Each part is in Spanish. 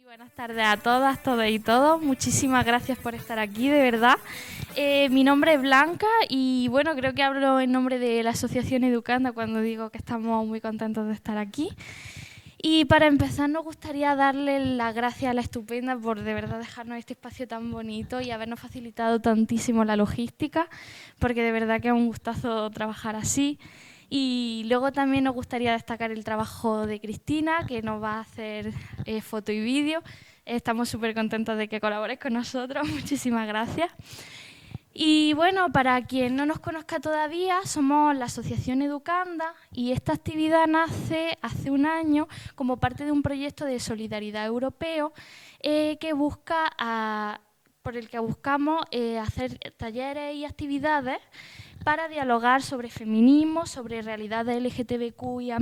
Buenas tardes a todas, todos y todos. Muchísimas gracias por estar aquí, de verdad. Mi nombre es Blanca y bueno, creo que hablo en nombre de la Asociación Educanda cuando digo que estamos muy contentos de estar aquí. Y para empezar nos gustaría darle las gracias a la Estupenda por de verdad dejarnos este espacio tan bonito y habernos facilitado tantísimo la logística, porque de verdad que es un gustazo trabajar así. Y luego también nos gustaría destacar el trabajo de Cristina, que nos va a hacer foto y vídeo. Estamos súper contentos de que colabores con nosotros. Muchísimas gracias. Y bueno, para quien no nos conozca todavía, somos la Asociación Educanda y esta actividad nace hace un año como parte de un proyecto de solidaridad europeo por el que buscamos hacer talleres y actividades para dialogar sobre feminismo, sobre realidades LGTBQIA+,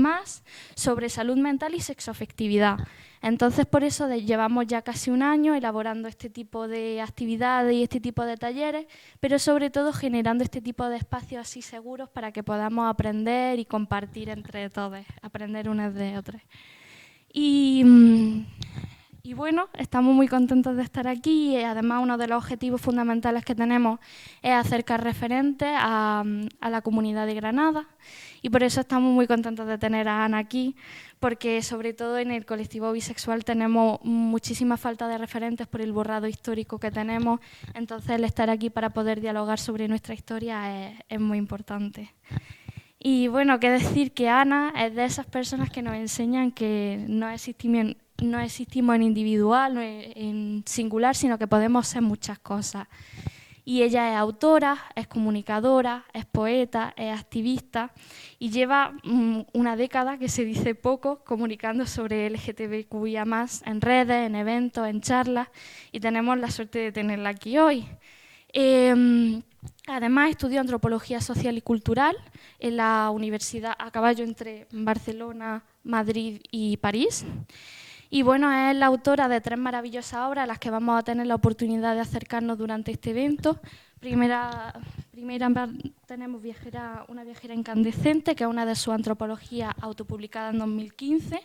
sobre salud mental y sexoafectividad. Entonces, por eso llevamos ya casi un año elaborando este tipo de actividades y este tipo de talleres, pero sobre todo generando este tipo de espacios así seguros para que podamos aprender y compartir entre todos, aprender unas de otras. Y bueno, estamos muy contentos de estar aquí y además uno de los objetivos fundamentales que tenemos es acercar referentes a la comunidad de Granada y por eso estamos muy contentos de tener a Ana aquí, porque sobre todo en el colectivo bisexual tenemos muchísima falta de referentes por el borrado histórico que tenemos, entonces el estar aquí para poder dialogar sobre nuestra historia es muy importante. Y bueno, qué decir que Ana es de esas personas que nos enseñan que no existimos en individual, no en singular, sino que podemos ser muchas cosas. Y ella es autora, es comunicadora, es poeta, es activista y lleva una década, que se dice poco, comunicando sobre LGTBQIA+, en redes, en eventos, en charlas, y tenemos la suerte de tenerla aquí hoy. Además, estudió Antropología Social y Cultural en la universidad a caballo entre Barcelona, Madrid y París. Y bueno, es la autora de 3 maravillosas obras a las que vamos a tener la oportunidad de acercarnos durante este evento. Primera tenemos Una viajera incandescente, que es una de sus antropologías autopublicada en 2015.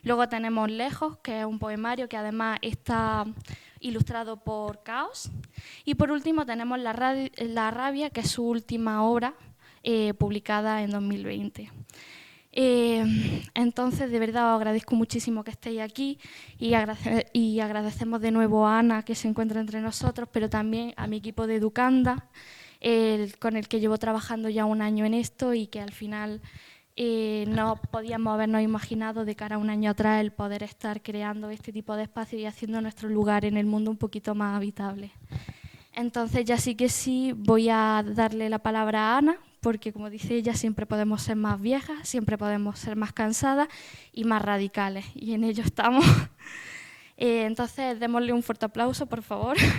Luego tenemos Lejos, que es un poemario que además está ilustrado por Caos. Y por último tenemos La rabia, que es su última obra, publicada en 2020. Entonces, de verdad, os agradezco muchísimo que estéis aquí y agradecemos de nuevo a Ana, que se encuentra entre nosotros, pero también a mi equipo de Educanda, con el que llevo trabajando ya un año en esto y que al final no podíamos habernos imaginado de cara a un año atrás el poder estar creando este tipo de espacios y haciendo nuestro lugar en el mundo un poquito más habitable. Entonces, ya sí que sí, voy a darle la palabra a Ana, porque como dice ella, siempre podemos ser más viejas, siempre podemos ser más cansadas y más radicales, y en ello estamos. Entonces, démosle un fuerte aplauso, por favor. ¿Dices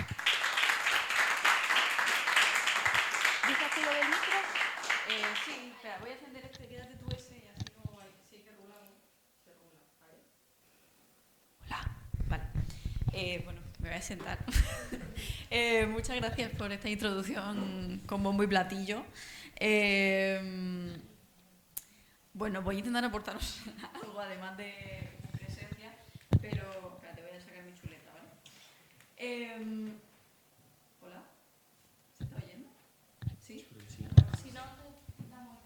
tú lo del micro? Sí, espera, voy a encender este, quédate tú ese, y así como si hay que regularlo, se regula, ¿vale? Hola, vale. Bueno, me voy a sentar. Muchas gracias por esta introducción con bombo y platillo. Bueno, voy a intentar aportaros algo además de presencia, pero espérate, voy a sacar mi chuleta, ¿vale? Hola, ¿se está oyendo? ¿Sí? Si no, damos.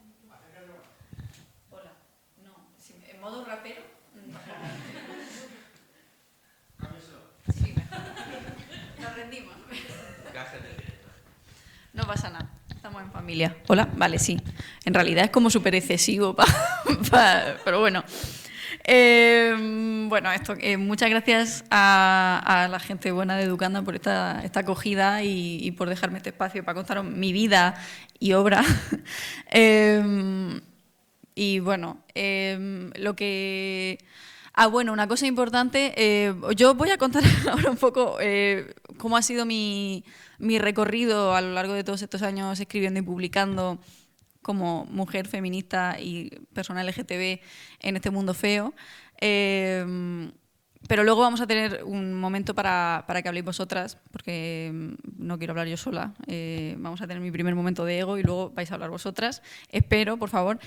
Hola, no, en modo rapero. Sí, mejor. Nos rendimos. No pasa nada, estamos en familia. Hola, vale, sí. En realidad es como súper excesivo, pero bueno. Bueno, muchas gracias a la gente buena de Educanda por esta acogida y por dejarme este espacio para contaros mi vida y obra. Y bueno, bueno, una cosa importante, yo voy a contar ahora un poco cómo ha sido mi recorrido a lo largo de todos estos años escribiendo y publicando como mujer feminista y persona LGTB en este mundo feo. Pero luego vamos a tener un momento para que habléis vosotras, porque no quiero hablar yo sola. Vamos a tener mi primer momento de ego y luego vais a hablar vosotras. Espero, por favor.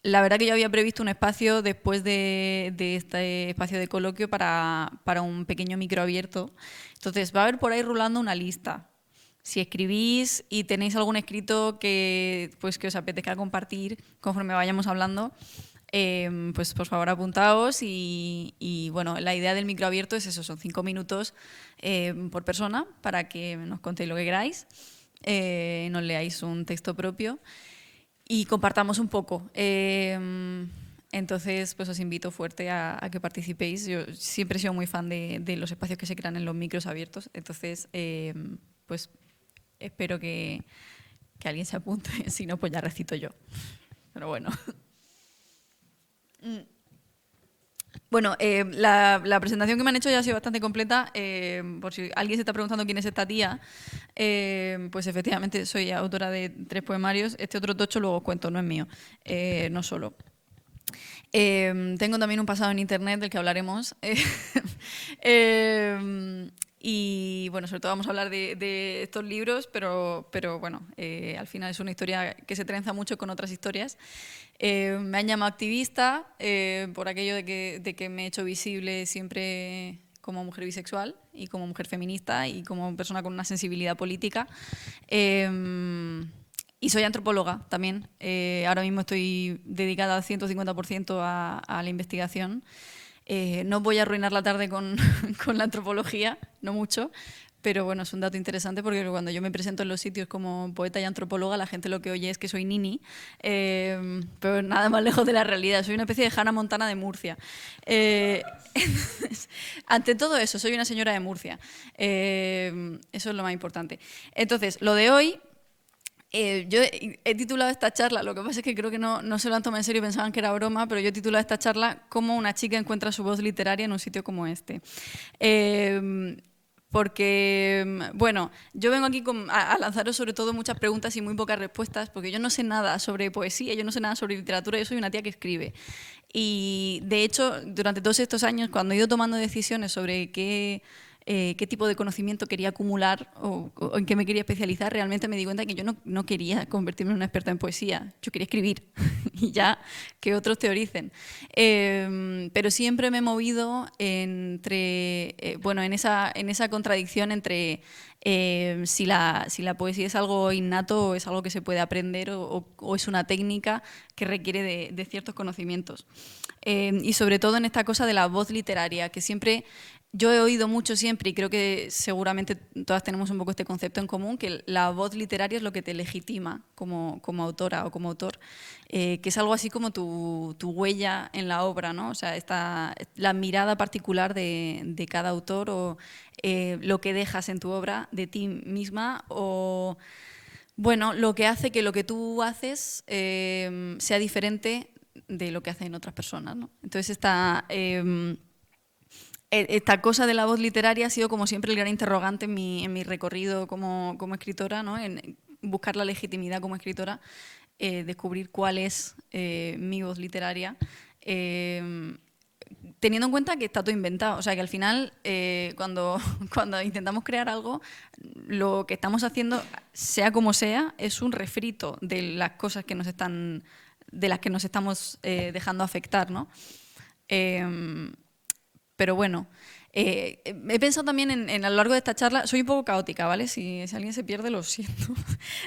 la verdad que yo había previsto un espacio después de este espacio de coloquio para un pequeño micro abierto. Entonces, va a haber por ahí rulando una lista. Si escribís y tenéis algún escrito que os apetezca compartir conforme vayamos hablando, pues por favor apuntaos y bueno, la idea del micro abierto es eso, son 5 minutos por persona para que nos contéis lo que queráis, nos leáis un texto propio y compartamos un poco. Entonces, pues os invito fuerte a que participéis. Yo siempre he sido muy fan de los espacios que se crean en los micros abiertos, entonces pues espero que alguien se apunte, si no, pues ya recito yo. Pero bueno. Bueno, la presentación que me han hecho ya ha sido bastante completa. Por si alguien se está preguntando quién es esta tía, pues efectivamente soy autora de 3 poemarios. Este otro tocho luego os cuento, no es mío, no solo. Tengo también un pasado en internet del que hablaremos. Y bueno, sobre todo vamos a hablar de estos libros, pero bueno, al final es una historia que se trenza mucho con otras historias. Me han llamado activista por aquello de que me he hecho visible siempre como mujer bisexual y como mujer feminista y como persona con una sensibilidad política. Y soy antropóloga también. Ahora mismo estoy dedicada al 150% a la investigación. No voy a arruinar la tarde con la antropología, no mucho, pero bueno, es un dato interesante porque cuando yo me presento en los sitios como poeta y antropóloga, la gente lo que oye es que soy nini, pero nada más lejos de la realidad. Soy una especie de Hannah Montana de Murcia. Entonces, ante todo eso, soy una señora de Murcia. Eso es lo más importante. Entonces, lo de hoy... yo he titulado esta charla, lo que pasa es que creo que no se lo han tomado en serio y pensaban que era broma, pero yo he titulado esta charla "Cómo una chica encuentra su voz literaria en un sitio como este". Porque, bueno, yo vengo aquí a lanzaros sobre todo muchas preguntas y muy pocas respuestas, porque yo no sé nada sobre poesía, yo no sé nada sobre literatura, yo soy una tía que escribe. Y, de hecho, durante todos estos años, cuando he ido tomando decisiones sobre qué tipo de conocimiento quería acumular o en qué me quería especializar, realmente me di cuenta que yo no quería convertirme en una experta en poesía, yo quería escribir y ya que otros teoricen. Pero siempre me he movido entre, en esa contradicción entre si la poesía es algo innato o es algo que se puede aprender o es una técnica que requiere de ciertos conocimientos. Y sobre todo en esta cosa de la voz literaria, que siempre... Yo he oído mucho siempre, y creo que seguramente todas tenemos un poco este concepto en común, que la voz literaria es lo que te legitima como autora o como autor, que es algo así como tu huella en la obra, ¿no? O sea, la mirada particular de cada autor o lo que dejas en tu obra de ti misma o, bueno, lo que hace que lo que tú haces sea diferente de lo que hacen otras personas, ¿no? Entonces, esta cosa de la voz literaria ha sido como siempre el gran interrogante en mi recorrido como escritora, ¿no? En buscar la legitimidad como escritora, descubrir cuál es mi voz literaria, teniendo en cuenta que está todo inventado. O sea, que al final, cuando intentamos crear algo, lo que estamos haciendo, sea como sea, es un refrito de las cosas de las que nos estamos dejando afectar, ¿no? Pero bueno, he pensado también a lo largo de esta charla, soy un poco caótica, ¿vale? Si alguien se pierde, lo siento.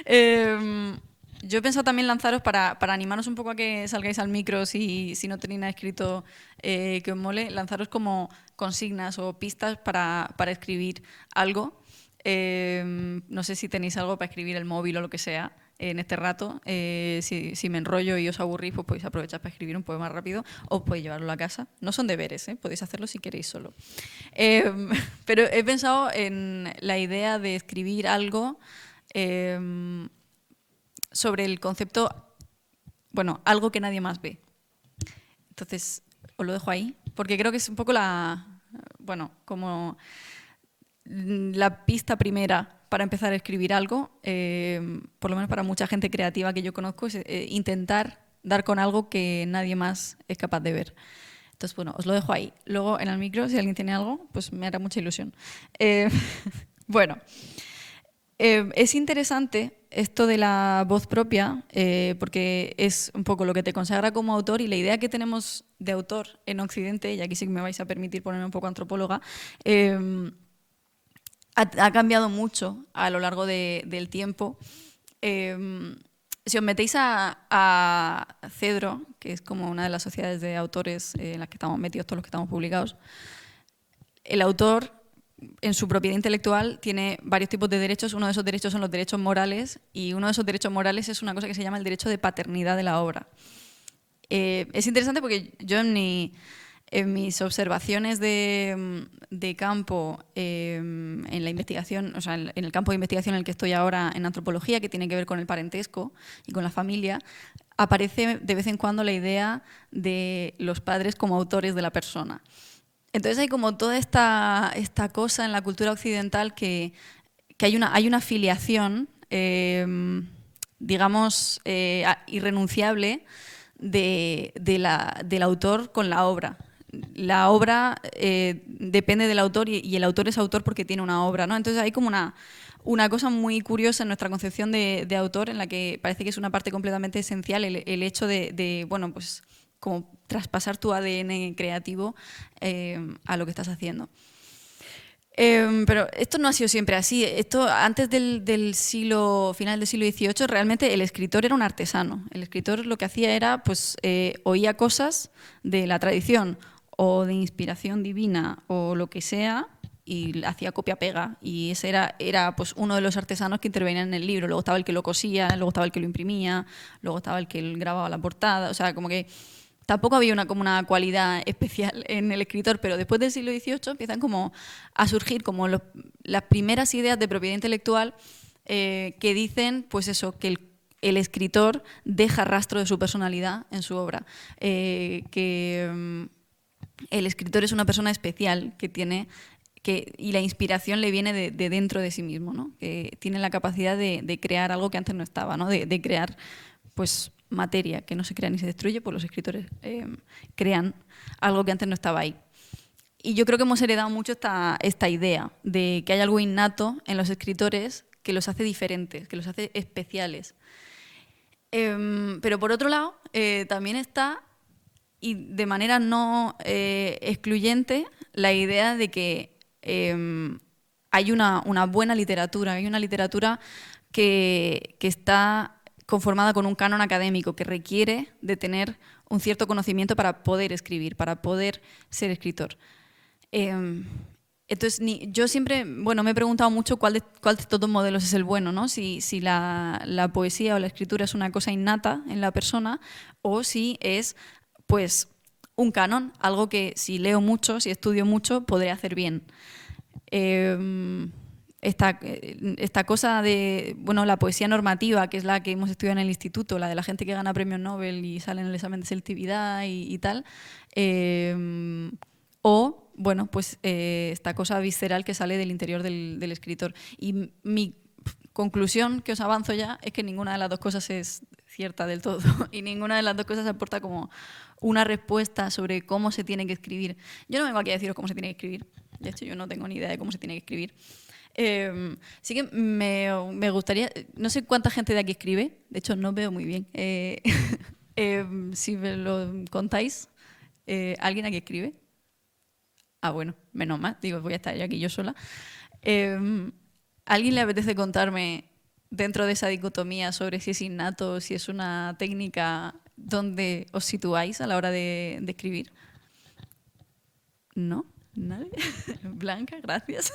Yo he pensado también lanzaros para animaros un poco a que salgáis al micro si no tenéis nada escrito que os mole, lanzaros como consignas o pistas para escribir algo. No sé si tenéis algo para escribir el móvil o lo que sea en este rato. Si me enrollo y os aburrís, pues podéis aprovechar para escribir un poema rápido o podéis llevarlo a casa. No son deberes, podéis hacerlo si queréis solo. Pero he pensado en la idea de escribir algo sobre el concepto, bueno, algo que nadie más ve. Entonces, os lo dejo ahí, porque creo que es un poco como la pista primera para empezar a escribir algo, por lo menos para mucha gente creativa que yo conozco, es intentar dar con algo que nadie más es capaz de ver. Entonces, bueno, os lo dejo ahí. Luego, en el micro, si alguien tiene algo, pues me hará mucha ilusión. Bueno, Es interesante esto de la voz propia, porque es un poco lo que te consagra como autor, y la idea que tenemos de autor en Occidente, y aquí sí que me vais a permitir ponerme un poco antropóloga, ha cambiado mucho a lo largo del tiempo. Si os metéis a Cedro, que es como una de las sociedades de autores en las que estamos metidos todos los que estamos publicados, el autor, en su propiedad intelectual, tiene varios tipos de derechos. Uno de esos derechos son los derechos morales, y uno de esos derechos morales es una cosa que se llama el derecho de paternidad de la obra. Es interesante porque yo en mis observaciones de campo, en la investigación, o sea, en el campo de investigación en el que estoy ahora en antropología, que tiene que ver con el parentesco y con la familia, aparece de vez en cuando la idea de los padres como autores de la persona. Entonces hay como toda esta cosa en la cultura occidental que hay una filiación, digamos, irrenunciable del autor con la obra. La obra depende del autor, y el autor es autor porque tiene una obra, ¿no? Entonces hay como una cosa muy curiosa en nuestra concepción de autor, en la que parece que es una parte completamente esencial el hecho de bueno, pues como traspasar tu ADN creativo a lo que estás haciendo. Pero esto no ha sido siempre así. Esto, antes del final del siglo XVIII, realmente el escritor era un artesano. El escritor lo que hacía era, pues, oía cosas de la tradición o de inspiración divina o lo que sea, y hacía copia-pega. Y ese era pues, uno de los artesanos que intervenían en el libro. Luego estaba el que lo cosía, luego estaba el que lo imprimía, luego estaba el que grababa la portada. O sea, como que tampoco había como una cualidad especial en el escritor, pero después del siglo XVIII empiezan como a surgir como las primeras ideas de propiedad intelectual que dicen, pues eso, que el escritor deja rastro de su personalidad en su obra, que el escritor es una persona especial que tiene y la inspiración le viene de dentro de sí mismo, ¿no? Que tiene la capacidad de crear algo que antes no estaba, ¿no? De crear, pues, materia que no se crea ni se destruye, pues los escritores crean algo que antes no estaba ahí. Y yo creo que hemos heredado mucho esta idea de que hay algo innato en los escritores que los hace diferentes, que los hace especiales. Pero por otro lado, también está, y de manera no excluyente, la idea de que hay una buena literatura, hay una literatura que está conformada con un canon académico que requiere de tener un cierto conocimiento para poder escribir, para poder ser escritor. Entonces, yo siempre, bueno, me he preguntado mucho cuál de estos dos modelos es el bueno, ¿no? Si la poesía o la escritura es una cosa innata en la persona, o si es, pues, un canon, algo que si leo mucho, si estudio mucho, podré hacer bien. Esta cosa de, bueno, la poesía normativa, que es la que hemos estudiado en el instituto, la de la gente que gana premios Nobel y sale en el examen de selectividad y tal, o, bueno, pues esta cosa visceral que sale del interior del escritor. Y mi conclusión, que os avanzo ya, es que ninguna de las dos cosas es cierta del todo y ninguna de las dos cosas aporta como una respuesta sobre cómo se tiene que escribir. Yo no vengo aquí a deciros cómo se tiene que escribir. De hecho, yo no tengo ni idea de cómo se tiene que escribir. Sí que me gustaría, no sé cuánta gente de aquí escribe, de hecho no veo muy bien. Si me lo contáis, ¿alguien aquí escribe? Ah, bueno, menos mal, digo, voy a estar yo aquí yo sola. ¿Alguien le apetece contarme, dentro de esa dicotomía, sobre si es innato, si es una técnica, dónde os situáis a la hora de escribir? ¿No? ¿Nadie? Blanca, gracias.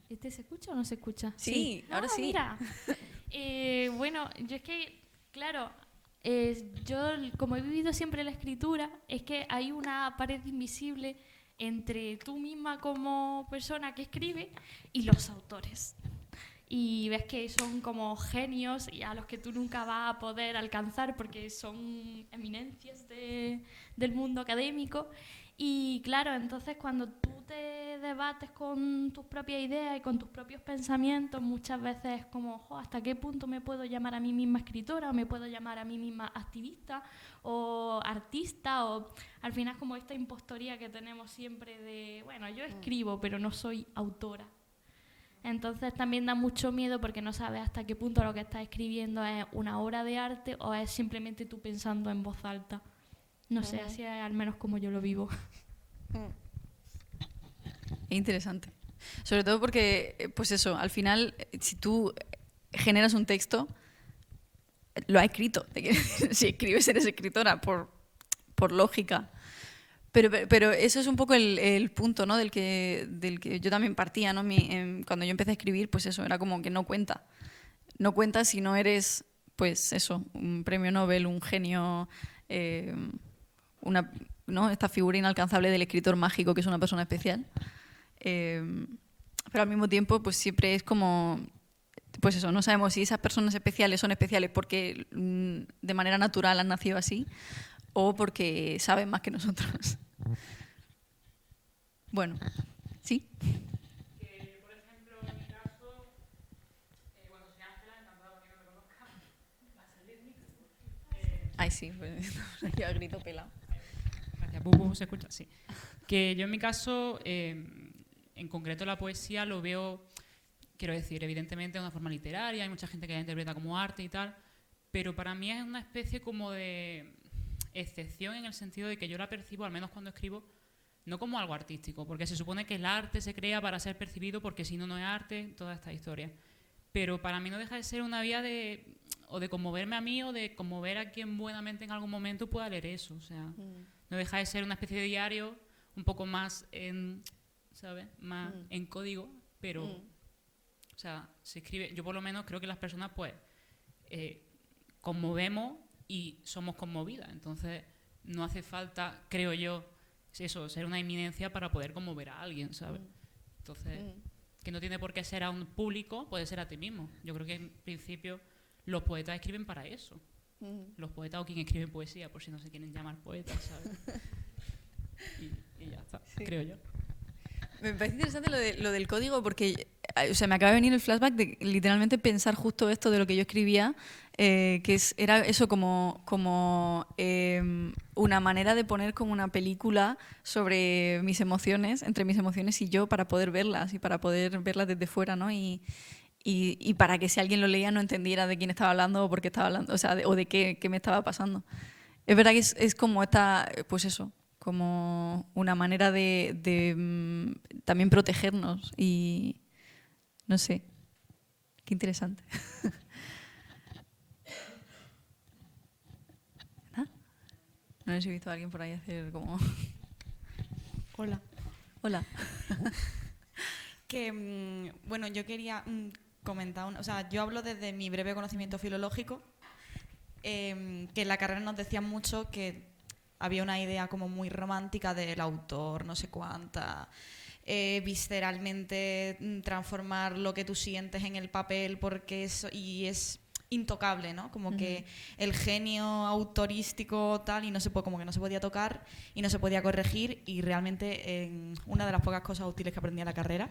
¿Este se escucha o no se escucha? Sí, ahora sí. Mira. Bueno, yo es que, claro, yo como he vivido siempre la escritura, es que hay una pared invisible entre tú misma como persona que escribe y los autores. Y ves que son como genios y a los que tú nunca vas a poder alcanzar porque son eminencias del mundo académico. Y claro, entonces cuando tú te debates con tus propias ideas y con tus propios pensamientos, muchas veces es como, ¿hasta qué punto me puedo llamar a mí misma escritora o me puedo llamar a mí misma activista o artista? O al final es como esta impostoría que tenemos siempre de, bueno, yo escribo pero no soy autora. Entonces también da mucho miedo porque no sabes hasta qué punto lo que estás escribiendo es una obra de arte o es simplemente tú pensando en voz alta. No sé, así es al menos como yo lo vivo. Es interesante. Sobre todo porque, pues eso, al final, si tú generas un texto, lo has escrito. Si escribes, eres escritora, por lógica. Pero eso es un poco el punto, ¿no? del que yo también partía, ¿no? Cuando yo empecé a escribir, pues eso, era como que no cuenta. No cuenta si no eres, pues eso, un premio Nobel, un genio, ¿no? Esta figura inalcanzable del escritor mágico, que es una persona especial. Pero al mismo tiempo, pues siempre es como, pues eso, no sabemos si esas personas especiales son especiales porque de manera natural han nacido así o porque saben más que nosotros. Bueno, ¿sí? Por ejemplo, en mi caso, bueno, soy Ángela, encantado que no me conozca. ¿Va a salir el micro? Ay, sí, pues yo grito pelado. Gracias, ¿se escucha? Sí. Que yo en mi caso, en concreto la poesía lo veo, quiero decir, evidentemente de una forma literaria, hay mucha gente que la interpreta como arte y tal, pero para mí es una especie como de excepción en el sentido de que yo la percibo, al menos cuando escribo, no como algo artístico, porque se supone que el arte se crea para ser percibido, porque si no, no es arte, toda esta historia. Pero para mí no deja de ser una vía de conmoverme a mí o de conmover a quien buenamente en algún momento pueda leer eso. O sea, no deja de ser una especie de diario un poco más en, ¿sabes? Más en código, pero, o sea, se escribe. Yo por lo menos creo que las personas, pues, conmovemos y somos conmovidas. Entonces, no hace falta, creo yo, eso, ser una eminencia para poder conmover a alguien, ¿sabes? Entonces, que no tiene por qué ser a un público, puede ser a ti mismo. Yo creo que en principio los poetas escriben para eso. Los poetas o quien escribe poesía, por si no se quieren llamar poetas, ¿sabes? y ya está, sí. Creo yo. Me parece interesante lo del código porque o sea, me acaba de venir el flashback de literalmente pensar justo esto de lo que yo escribía, era eso como una manera de poner como una película sobre mis emociones, entre mis emociones y yo, para poder verlas y para poder verlas desde fuera, ¿no? Y para que si alguien lo leía no entendiera de quién estaba hablando o por qué estaba hablando, o sea, o de qué me estaba pasando. Es verdad que es como esta, pues eso, como una manera de también protegernos y no sé, qué interesante. ¿Ah? No sé si he visto a alguien por ahí hacer como... Hola. Hola. Que, bueno, yo quería comentar, o sea, yo hablo desde mi breve conocimiento filológico, que en la carrera nos decían mucho que había una idea como muy romántica del autor, no sé cuánta, visceralmente transformar lo que tú sientes en el papel porque es intocable, ¿no? Como que el genio autorístico tal y no se puede, como que no se podía tocar y no se podía corregir, y realmente una de las pocas cosas útiles que aprendí en la carrera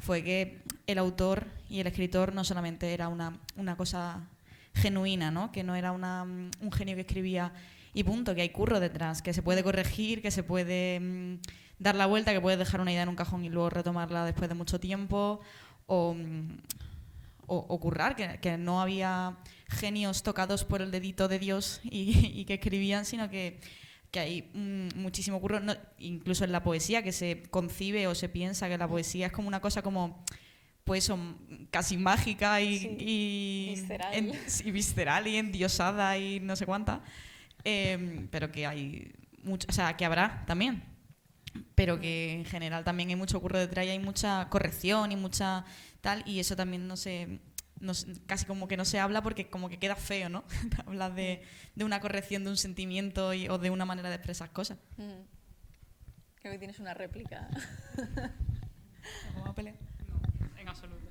fue que el autor y el escritor no solamente era una cosa genuina, ¿no? Que no era un genio que escribía y punto, que hay curro detrás, que se puede corregir, que se puede dar la vuelta, que puedes dejar una idea en un cajón y luego retomarla después de mucho tiempo, o currar, que no había genios tocados por el dedito de Dios y que escribían, sino que hay muchísimo curro, incluso en la poesía, que se concibe o se piensa que la poesía es como una cosa como, pues, casi mágica y visceral y endiosada y no sé cuánta, pero que hay mucho, o sea, que habrá también, pero que en general también hay mucho curro detrás y hay mucha corrección y mucha tal, y eso también casi como que no se habla porque como que queda feo, ¿no? Hablar de una corrección de un sentimiento o de una manera de expresar cosas. Creo que tienes una réplica. ¿Vamos a pelear? No, en absoluto.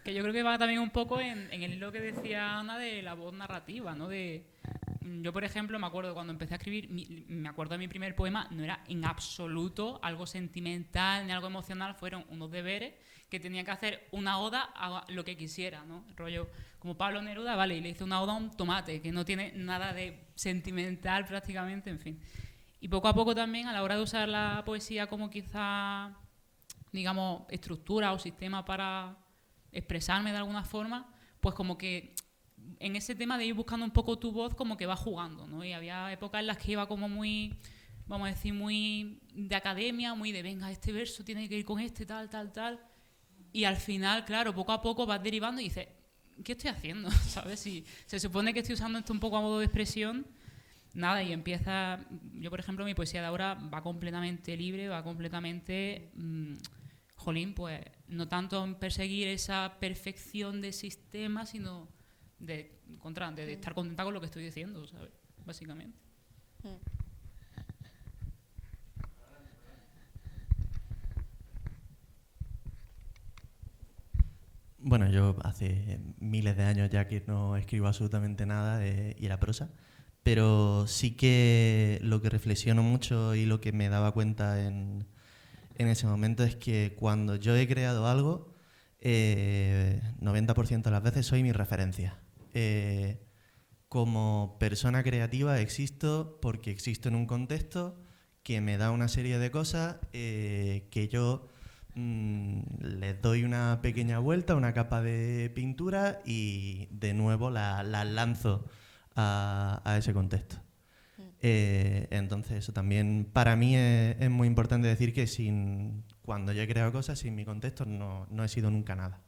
Que yo creo que va también un poco en el hilo que decía Ana de la voz narrativa, ¿no? Yo, por ejemplo, me acuerdo cuando empecé a escribir, me acuerdo de mi primer poema, no era en absoluto algo sentimental ni algo emocional, fueron unos deberes que tenía que hacer una oda a lo que quisiera, ¿no? Rollo, como Pablo Neruda, vale, y le hice una oda a un tomate, que no tiene nada de sentimental prácticamente, en fin. Y poco a poco también, a la hora de usar la poesía como quizá, digamos, estructura o sistema para expresarme de alguna forma, pues como que en ese tema de ir buscando un poco tu voz, como que va jugando, ¿no? Y había épocas en las que iba como muy, vamos a decir, muy de academia, muy de venga, este verso tiene que ir con este, tal, tal, tal. Y al final, claro, poco a poco vas derivando y dices, ¿qué estoy haciendo? ¿Sabes? Si se supone que estoy usando esto un poco a modo de expresión, nada, y empieza... Yo, por ejemplo, mi poesía de ahora va completamente libre, va completamente... jolín, pues no tanto en perseguir esa perfección de sistema, sino de estar contenta con lo que estoy diciendo, ¿sabes? Básicamente. Bueno, yo hace miles de años ya que no escribo absolutamente nada y era prosa, pero sí que lo que reflexiono mucho y lo que me daba cuenta en ese momento es que cuando yo he creado algo, 90% de las veces soy mi referencia. Como persona creativa existo porque existo en un contexto que me da una serie de cosas que yo les doy una pequeña vuelta, una capa de pintura y de nuevo las lanzo a ese contexto. Entonces eso también para mí es muy importante decir que cuando yo he creado cosas, sin mi contexto no he sido nunca nada.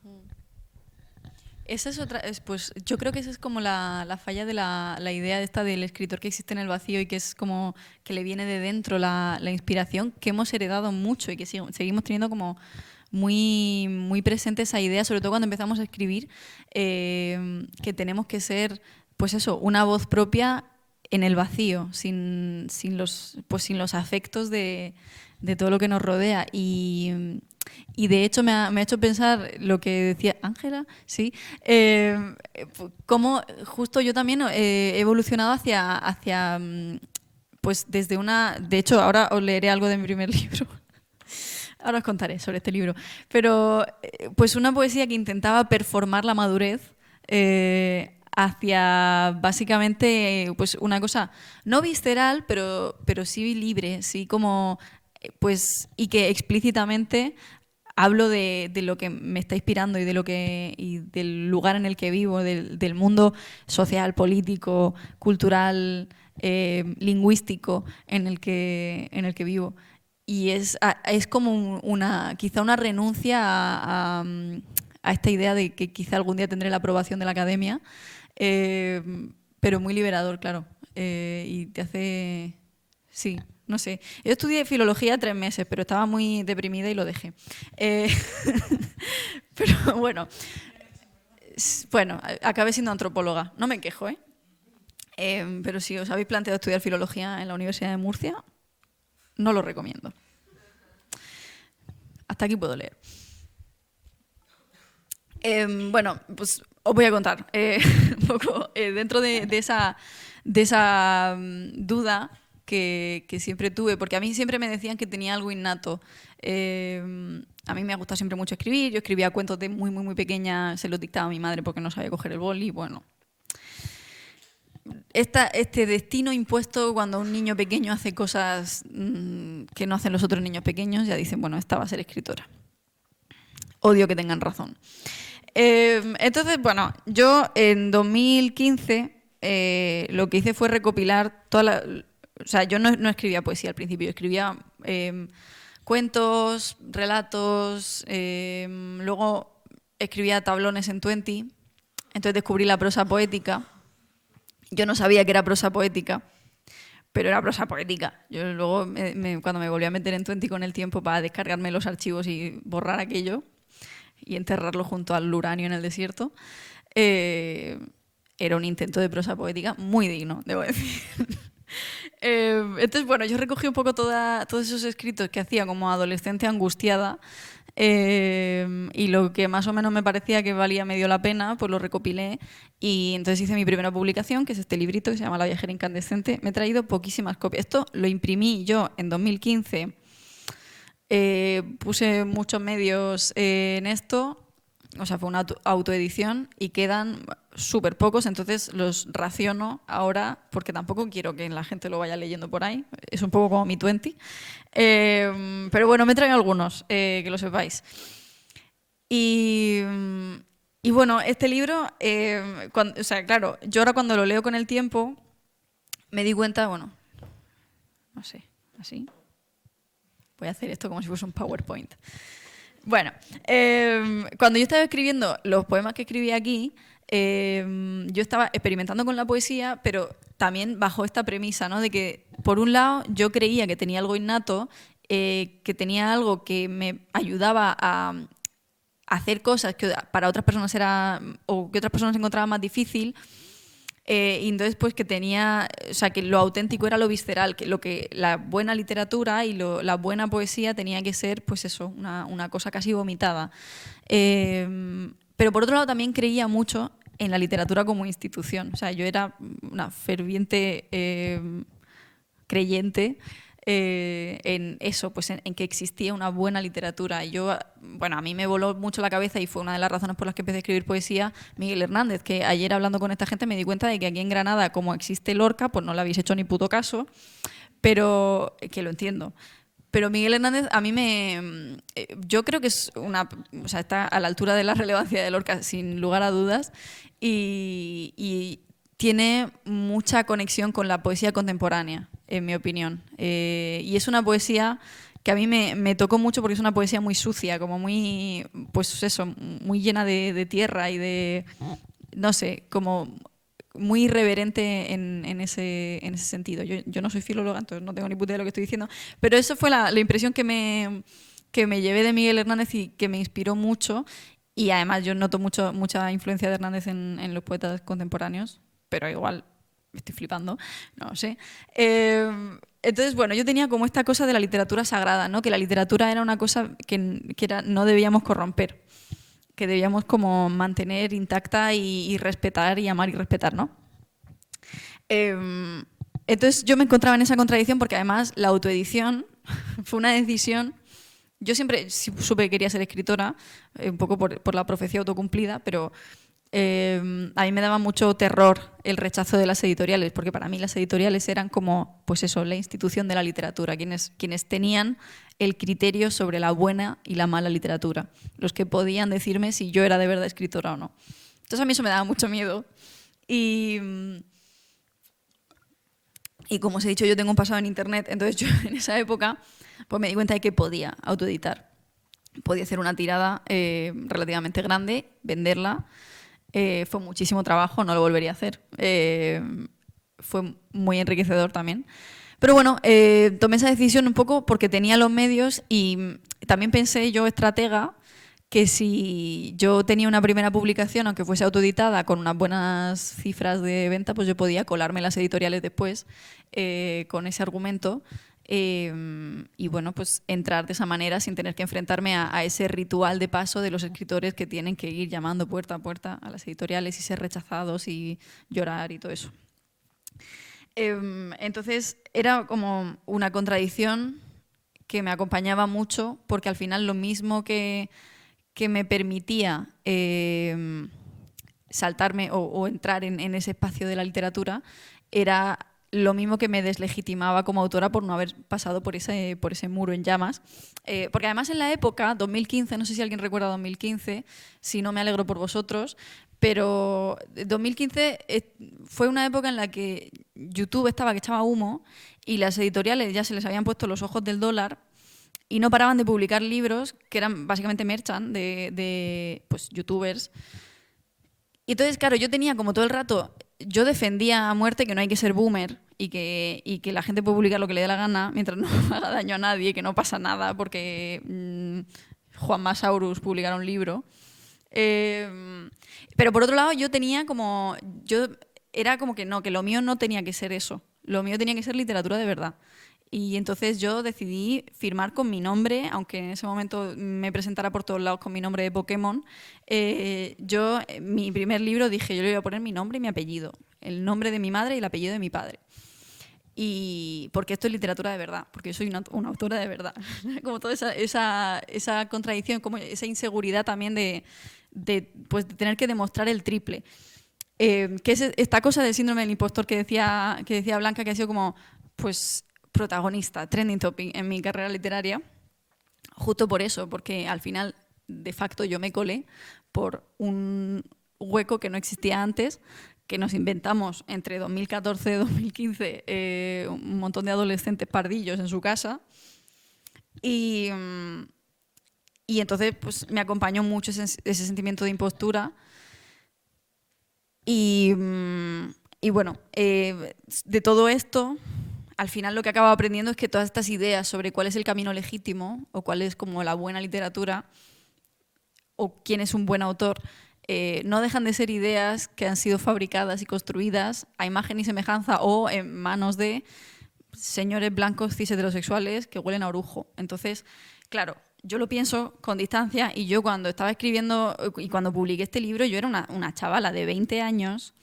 Esa es otra, pues yo creo que esa es como la falla de la idea esta del escritor que existe en el vacío y que es como que le viene de dentro la inspiración, que hemos heredado mucho y que seguimos teniendo como muy, muy presente esa idea, sobre todo cuando empezamos a escribir, que tenemos que ser, pues eso, una voz propia en el vacío, sin los afectos de todo lo que nos rodea. Y de hecho me ha hecho pensar lo que decía Ángela, sí, cómo justo yo también he evolucionado hacia pues desde una... De hecho, ahora os leeré algo de mi primer libro. Ahora os contaré sobre este libro. Pero pues una poesía que intentaba performar la madurez hacia básicamente pues una cosa no visceral, pero sí libre, sí como... pues y que explícitamente hablo de lo que me está inspirando y del lugar en el que vivo, del mundo social, político, cultural, lingüístico en el que vivo. Y es como quizá una renuncia a esta idea de que quizá algún día tendré la aprobación de la academia, pero muy liberador, claro. Y te hace... Sí. No sé, yo estudié filología 3 meses, pero estaba muy deprimida y lo dejé. Pero bueno, acabé siendo antropóloga. No me quejo, ¿eh? Pero si os habéis planteado estudiar filología en la Universidad de Murcia, no lo recomiendo. Hasta aquí puedo leer. Bueno, pues os voy a contar un poco dentro de esa duda que siempre tuve, porque a mí siempre me decían que tenía algo innato. A mí me ha gustado siempre mucho escribir, yo escribía cuentos de muy, muy, muy pequeña, se los dictaba a mi madre porque no sabía coger el boli, bueno. Este destino impuesto cuando un niño pequeño hace cosas que no hacen los otros niños pequeños, ya dicen, bueno, esta va a ser escritora. Odio que tengan razón. Entonces, bueno, yo en 2015 lo que hice fue recopilar o sea, yo no escribía poesía al principio, yo escribía cuentos, relatos, luego escribía tablones en Twenty, entonces descubrí la prosa poética. Yo no sabía que era prosa poética, pero era prosa poética. Yo luego, cuando me volví a meter en Twenty con el tiempo para descargarme los archivos y borrar aquello y enterrarlo junto al uranio en el desierto, era un intento de prosa poética muy digno, debo decir. Entonces, bueno, yo recogí un poco todos esos escritos que hacía como adolescente angustiada y lo que más o menos me parecía que valía medio la pena, pues lo recopilé y entonces hice mi primera publicación, que es este librito que se llama La viajera incandescente. Me he traído poquísimas copias. Esto lo imprimí yo en 2015, puse muchos medios en esto. O sea, fue una autoedición y quedan súper pocos, entonces los raciono ahora porque tampoco quiero que la gente lo vaya leyendo por ahí. Es un poco como mi Twenty. Pero bueno, me traigo algunos, que lo sepáis. Y bueno, este libro, o sea, claro, yo ahora cuando lo leo con el tiempo, me di cuenta, bueno, no sé, así. Voy a hacer esto como si fuese un PowerPoint. Bueno, cuando yo estaba escribiendo los poemas que escribí aquí, yo estaba experimentando con la poesía, pero también bajo esta premisa, ¿no? De que, por un lado, yo creía que tenía algo innato, que tenía algo que me ayudaba a hacer cosas que para otras personas era, o que otras personas encontraban más difícil, y entonces pues que tenía, o sea, que lo auténtico era lo visceral, que la buena literatura y la buena poesía tenía que ser, pues eso, una cosa casi vomitada. Pero por otro lado también creía mucho en la literatura como institución. O sea, yo era una ferviente creyente en eso, pues en que existía una buena literatura. Y yo, bueno, a mí me voló mucho la cabeza y fue una de las razones por las que empecé a escribir poesía, Miguel Hernández, que ayer hablando con esta gente me di cuenta de que aquí en Granada, como existe Lorca, pues no le habéis hecho ni puto caso, pero que lo entiendo. Pero Miguel Hernández a mí yo creo que es o sea, está a la altura de la relevancia de Lorca, sin lugar a dudas, y tiene mucha conexión con la poesía contemporánea, en mi opinión. Y es una poesía que a mí me tocó mucho porque es una poesía muy sucia, como muy, pues eso, muy llena de tierra y de, no sé, como muy irreverente en ese sentido. Yo no soy filóloga, entonces no tengo ni puta idea de lo que estoy diciendo, pero eso fue la impresión que me llevé de Miguel Hernández y que me inspiró mucho. Y además yo noto mucha influencia de Hernández en los poetas contemporáneos, pero igual me estoy flipando, no lo sé. Entonces, bueno, yo tenía como esta cosa de la literatura sagrada, ¿no? Que la literatura era una cosa que no debíamos corromper, que debíamos como mantener intacta y respetar y amar y respetar, ¿no? Entonces yo me encontraba en esa contradicción porque además la autoedición fue una decisión. Yo siempre supe que quería ser escritora, un poco por la profecía autocumplida, pero a mí me daba mucho terror el rechazo de las editoriales, porque para mí las editoriales eran como, pues eso, la institución de la literatura, quienes tenían el criterio sobre la buena y la mala literatura, los que podían decirme si yo era de verdad escritora o no. Entonces a mí eso me daba mucho miedo. Y como os he dicho, yo tengo un pasado en Internet, entonces yo en esa época pues me di cuenta de que podía autoeditar. Podía hacer una tirada relativamente grande, venderla. Fue muchísimo trabajo, no lo volvería a hacer. Fue muy enriquecedor también. Pero bueno, tomé esa decisión un poco porque tenía los medios y también pensé yo, estratega, que si yo tenía una primera publicación, aunque fuese autoeditada, con unas buenas cifras de venta, pues yo podía colarme en las editoriales después con ese argumento. Y bueno, pues entrar de esa manera sin tener que enfrentarme a ese ritual de paso de los escritores que tienen que ir llamando puerta a puerta a las editoriales y ser rechazados y llorar y todo eso. Entonces era como una contradicción que me acompañaba mucho porque al final lo mismo que me permitía saltarme o entrar en ese espacio de la literatura era lo mismo que me deslegitimaba como autora por no haber pasado por ese muro en llamas. Porque además en la época, 2015, no sé si alguien recuerda 2015, si no me alegro por vosotros, pero 2015 fue una época en la que YouTube estaba que echaba humo y las editoriales ya se les habían puesto los ojos del dólar y no paraban de publicar libros que eran básicamente merchan de pues, youtubers. Y entonces, claro, yo tenía como todo el rato, yo defendía a muerte que no hay que ser boomer y que la gente puede publicar lo que le dé la gana mientras no haga daño a nadie, que no pasa nada porque Juan Masaurus publicara un libro. Pero por otro lado, yo era como que no, que lo mío no tenía que ser eso, lo mío tenía que ser literatura de verdad. Y entonces yo decidí firmar con mi nombre, aunque en ese momento me presentara por todos lados con mi nombre de Pokémon. Mi primer libro dije, yo le voy a poner mi nombre y mi apellido, el nombre de mi madre y el apellido de mi padre. Y porque esto es literatura de verdad, porque yo soy una autora de verdad. Como toda esa contradicción, como esa inseguridad también de tener que demostrar el triple. Que es esta cosa del síndrome del impostor que decía Blanca, que ha sido como, pues, protagonista, trending topic en mi carrera literaria, justo por eso, porque al final de facto yo me colé por un hueco que no existía antes, que nos inventamos entre 2014 y 2015 un montón de adolescentes pardillos en su casa. Y entonces pues, me acompañó mucho ese sentimiento de impostura. Y bueno, de todo esto, al final lo que acabo aprendiendo es que todas estas ideas sobre cuál es el camino legítimo o cuál es como la buena literatura o quién es un buen autor, no dejan de ser ideas que han sido fabricadas y construidas a imagen y semejanza o en manos de señores blancos cis heterosexuales que huelen a orujo. Entonces, claro, yo lo pienso con distancia y yo cuando estaba escribiendo y cuando publiqué este libro, yo era una chavala de 20 años,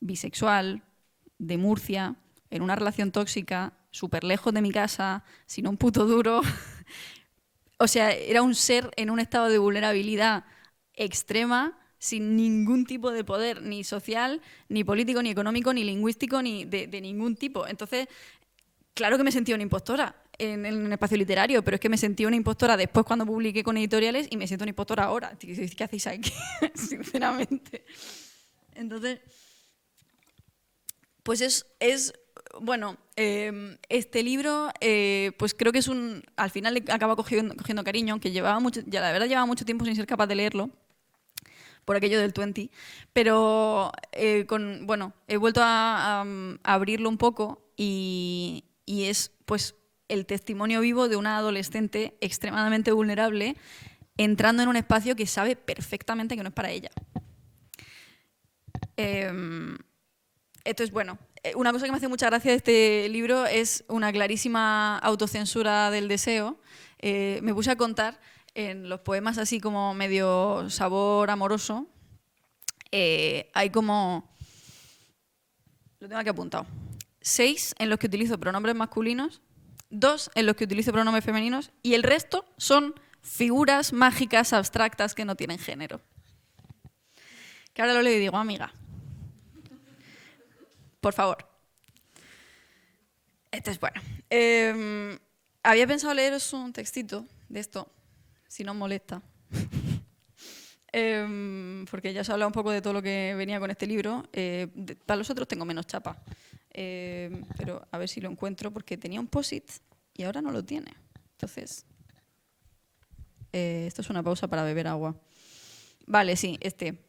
bisexual, de Murcia, en una relación tóxica, súper lejos de mi casa, sin un puto duro. O sea, era un ser en un estado de vulnerabilidad extrema, sin ningún tipo de poder, ni social, ni político, ni económico, ni lingüístico, ni de ningún tipo. Entonces, claro que me sentía una impostora en el espacio literario, pero es que me sentí una impostora después cuando publiqué con editoriales y me siento una impostora ahora. ¿Qué hacéis aquí? Sinceramente. Entonces, pues bueno, este libro, pues creo que es al final le acaba cogiendo cariño, aunque la verdad llevaba mucho tiempo sin ser capaz de leerlo, por aquello del 20, pero bueno, he vuelto a abrirlo un poco y es pues el testimonio vivo de una adolescente extremadamente vulnerable entrando en un espacio que sabe perfectamente que no es para ella. Entonces, bueno, una cosa que me hace mucha gracia de este libro es una clarísima autocensura del deseo. Me puse a contar en los poemas así como medio sabor amoroso, hay como, lo tengo aquí apuntado, 6 en los que utilizo pronombres masculinos, 2 en los que utilizo pronombres femeninos y el resto son figuras mágicas abstractas que no tienen género. Que ahora lo leo y digo, amiga, por favor. Este es bueno. Había pensado leeros un textito de esto, si no os molesta. Porque ya os he hablado un poco de todo lo que venía con este libro. Para los otros tengo menos chapa. Pero a ver si lo encuentro, porque tenía un post-it y ahora no lo tiene. Entonces, esto es una pausa para beber agua. Vale, sí,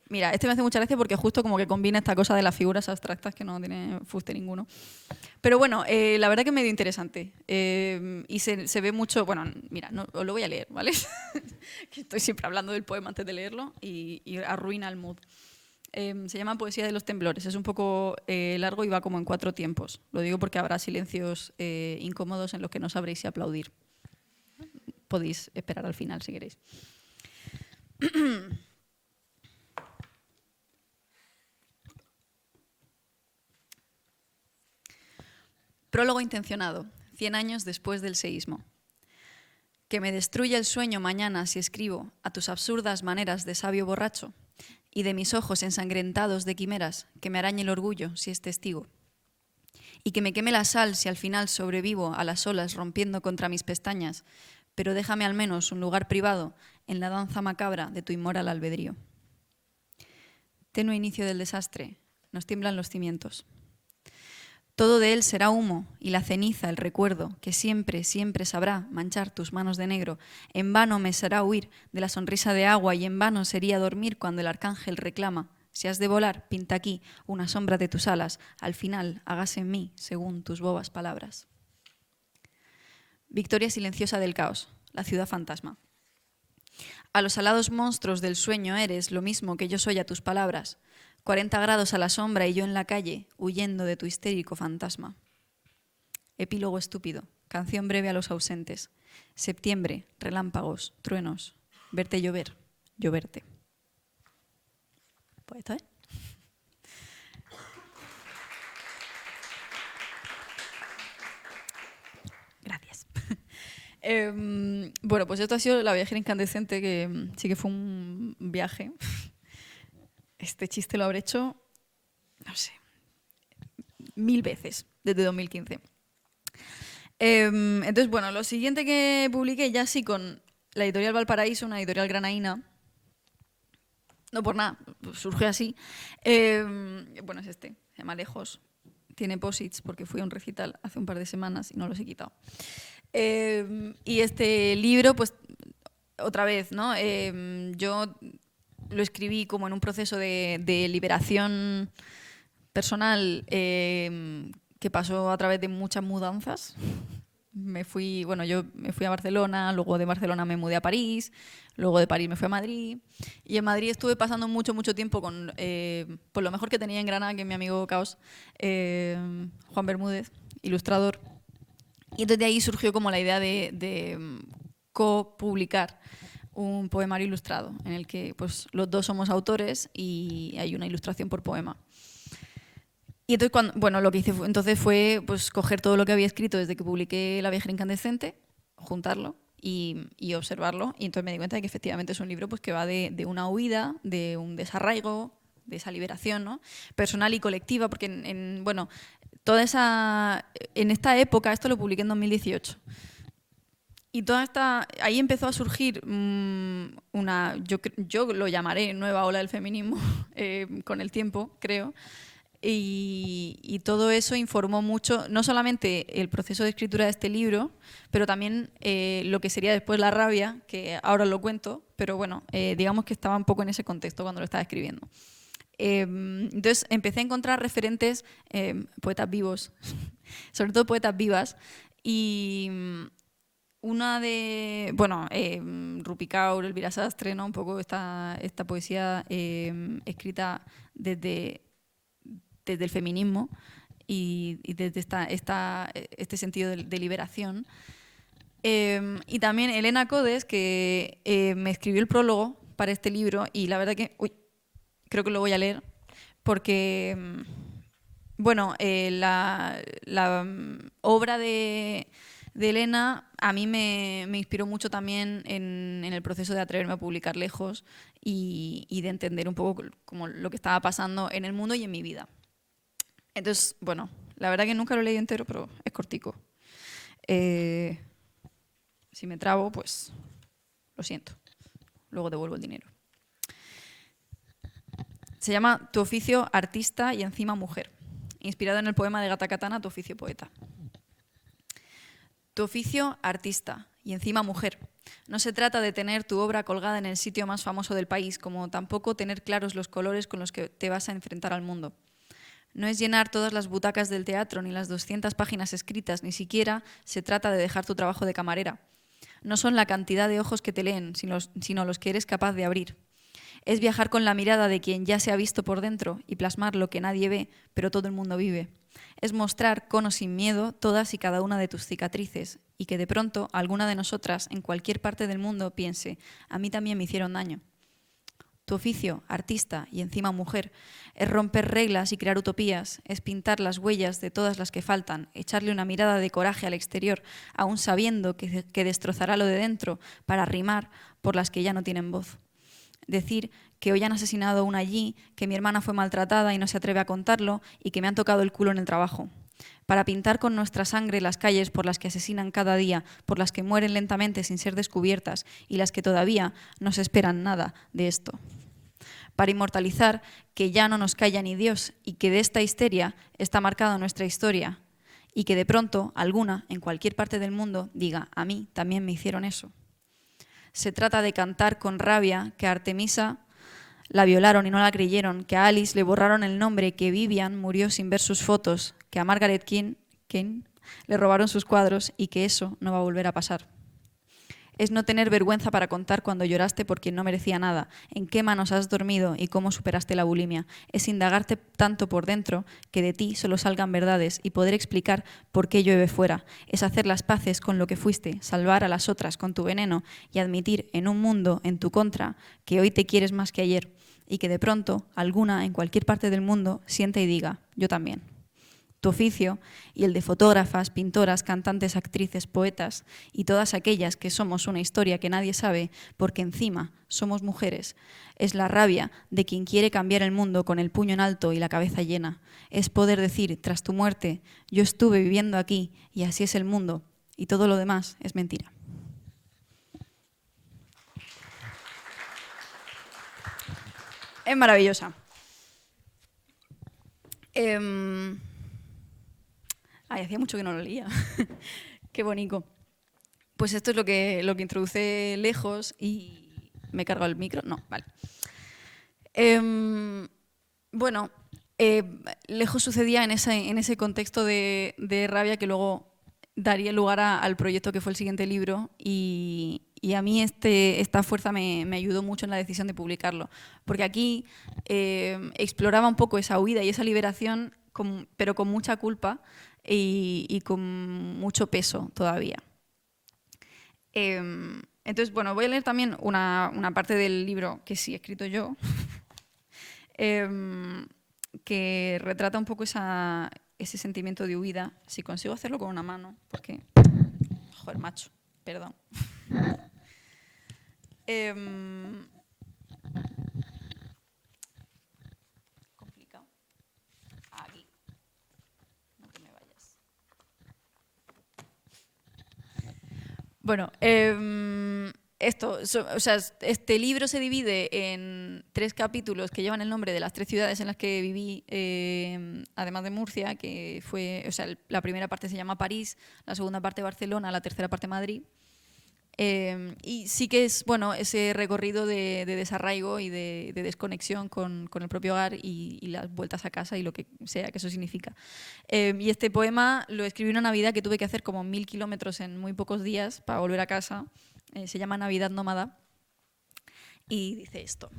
Mira, me hace mucha gracia porque justo como que combina esta cosa de las figuras abstractas que no tiene fuste ninguno. Pero bueno, la verdad que es medio interesante. Y se ve mucho... Bueno, mira, no, os lo voy a leer, ¿vale? Que estoy siempre hablando del poema antes de leerlo y arruina el mood. Se llama Poesía de los temblores. Es un poco largo y va como en 4 tiempos. Lo digo porque habrá silencios incómodos en los que no sabréis si aplaudir. Podéis esperar al final si queréis. Prólogo intencionado, 100 años después del seísmo. Que me destruya el sueño mañana si escribo a tus absurdas maneras de sabio borracho y de mis ojos ensangrentados de quimeras que me arañe el orgullo si es testigo. Y que me queme la sal si al final sobrevivo a las olas rompiendo contra mis pestañas, pero déjame al menos un lugar privado en la danza macabra de tu inmoral albedrío. Tenue inicio del desastre, nos tiemblan los cimientos. Todo de él será humo y la ceniza el recuerdo que siempre, siempre sabrá manchar tus manos de negro. En vano me será huir de la sonrisa de agua y en vano sería dormir cuando el arcángel reclama. Si has de volar, pinta aquí una sombra de tus alas. Al final, hágase en mí según tus bobas palabras. Victoria silenciosa del caos, la ciudad fantasma. A los alados monstruos del sueño eres lo mismo que yo soy a tus palabras. 40 grados a la sombra y yo en la calle, huyendo de tu histérico fantasma. Epílogo estúpido, canción breve a los ausentes. Septiembre, relámpagos, truenos, verte llover, lloverte. Poeta, ¿eh? Gracias. Bueno, pues esto ha sido La viajera incandescente, que sí que fue un viaje. Este chiste lo habré hecho, no sé, 1000 veces desde 2015. Entonces, bueno, lo siguiente que publiqué ya sí con la editorial Valparaíso, una editorial granaína, no por nada, surgió así. Bueno, es este, se llama Lejos. Tiene posits porque fui a un recital hace un par de semanas y no los he quitado. Y este libro, pues, otra vez, ¿no? Yo lo escribí como en un proceso de liberación personal que pasó a través de muchas mudanzas. Yo me fui a Barcelona, luego de Barcelona me mudé a París, luego de París me fui a Madrid, y en Madrid estuve pasando mucho tiempo con pues lo mejor que tenía en Granada, que es mi amigo Caos, Juan Bermúdez, ilustrador. Y entonces de ahí surgió como la idea de copublicar un poemario ilustrado, en el que pues, los dos somos autores y hay una ilustración por poema. Y entonces, lo que hice fue pues, coger todo lo que había escrito desde que publiqué La viajera incandescente, juntarlo y observarlo. Y entonces me di cuenta de que efectivamente es un libro pues, que va de una huida, de un desarraigo, de esa liberación, ¿no? Personal y colectiva, porque en esta época, esto lo publiqué en 2018, y ahí empezó a surgir yo lo llamaré nueva ola del feminismo con el tiempo, creo. Y todo eso informó mucho, no solamente el proceso de escritura de este libro, pero también lo que sería después La rabia, que ahora lo cuento, pero bueno, digamos que estaba un poco en ese contexto cuando lo estaba escribiendo. Entonces empecé a encontrar referentes, poetas vivos, sobre todo poetas vivas, y una de, Rupi Kaur, Elvira Sastre, ¿no? Un poco esta poesía escrita desde el feminismo y desde este sentido de liberación. Y también Elena Codes, que me escribió el prólogo para este libro, y la verdad que creo que lo voy a leer porque la obra de Elena a mí me inspiró mucho también en el proceso de atreverme a publicar Lejos y de entender un poco como lo que estaba pasando en el mundo y en mi vida. Entonces, la verdad que nunca lo he leído entero, pero es cortico. Si me trabo, pues lo siento. Luego devuelvo el dinero. Se llama Tu oficio artista y encima mujer, inspirado en el poema de Gata Katana, Tu oficio poeta. Tu oficio artista y encima mujer. No se trata de tener tu obra colgada en el sitio más famoso del país, como tampoco tener claros los colores con los que te vas a enfrentar al mundo. No es llenar todas las butacas del teatro ni las 200 páginas escritas, ni siquiera se trata de dejar tu trabajo de camarera. No son la cantidad de ojos que te leen, sino los que eres capaz de abrir. Es viajar con la mirada de quien ya se ha visto por dentro y plasmar lo que nadie ve, pero todo el mundo vive. Es mostrar con o sin miedo todas y cada una de tus cicatrices y que de pronto alguna de nosotras en cualquier parte del mundo piense, a mí también me hicieron daño. Tu oficio, artista y encima mujer, es romper reglas y crear utopías, es pintar las huellas de todas las que faltan, echarle una mirada de coraje al exterior, aún sabiendo que destrozará lo de dentro para rimar por las que ya no tienen voz. Decir que hoy han asesinado a una allí, que mi hermana fue maltratada y no se atreve a contarlo y que me han tocado el culo en el trabajo. Para pintar con nuestra sangre las calles por las que asesinan cada día, por las que mueren lentamente sin ser descubiertas y las que todavía no se esperan nada de esto. Para inmortalizar que ya no nos calla ni Dios y que de esta histeria está marcada nuestra historia y que de pronto alguna en cualquier parte del mundo diga, a mí también me hicieron eso. Se trata de cantar con rabia que a Artemisa la violaron y no la creyeron, que a Alice le borraron el nombre, que Vivian murió sin ver sus fotos, que a Margaret King le robaron sus cuadros y que eso no va a volver a pasar. Es no tener vergüenza para contar cuando lloraste por quien no merecía nada, en qué manos has dormido y cómo superaste la bulimia. Es indagarte tanto por dentro que de ti solo salgan verdades y poder explicar por qué llueve fuera. Es hacer las paces con lo que fuiste, salvar a las otras con tu veneno y admitir en un mundo en tu contra que hoy te quieres más que ayer y que de pronto alguna en cualquier parte del mundo sienta y diga, yo también. Tu oficio y el de fotógrafas, pintoras, cantantes, actrices, poetas y todas aquellas que somos una historia que nadie sabe porque encima somos mujeres. Es la rabia de quien quiere cambiar el mundo con el puño en alto y la cabeza llena. Es poder decir, tras tu muerte, yo estuve viviendo aquí y así es el mundo y todo lo demás es mentira. Es maravillosa. Hacía mucho que no lo leía. Qué bonito. Pues esto es lo que introduce Lejos y... ¿Me he cargado el micro? No, vale. Bueno, Lejos sucedía en ese contexto de rabia que luego daría lugar al proyecto que fue el siguiente libro y a mí esta fuerza me ayudó mucho en la decisión de publicarlo, porque aquí exploraba un poco esa huida y esa liberación, pero con mucha culpa y con mucho peso todavía. Entonces, bueno, voy a leer también una parte del libro que sí he escrito yo, que retrata un poco ese sentimiento de huida. Si consigo hacerlo con una mano, porque... Joder, macho, perdón. Complicado. Aquí. No te me vayas. Bueno, este libro se divide en 3 capítulos que llevan el nombre de las 3 ciudades en las que viví, además de Murcia, que fue, la primera parte se llama París, la segunda parte Barcelona, la tercera parte Madrid. Y sí que es ese recorrido de desarraigo y de desconexión con el propio hogar y las vueltas a casa y lo que sea que eso significa. Y este poema lo escribí una Navidad que tuve que hacer como 1000 kilómetros en muy pocos días para volver a casa. Se llama Navidad Nómada y dice esto.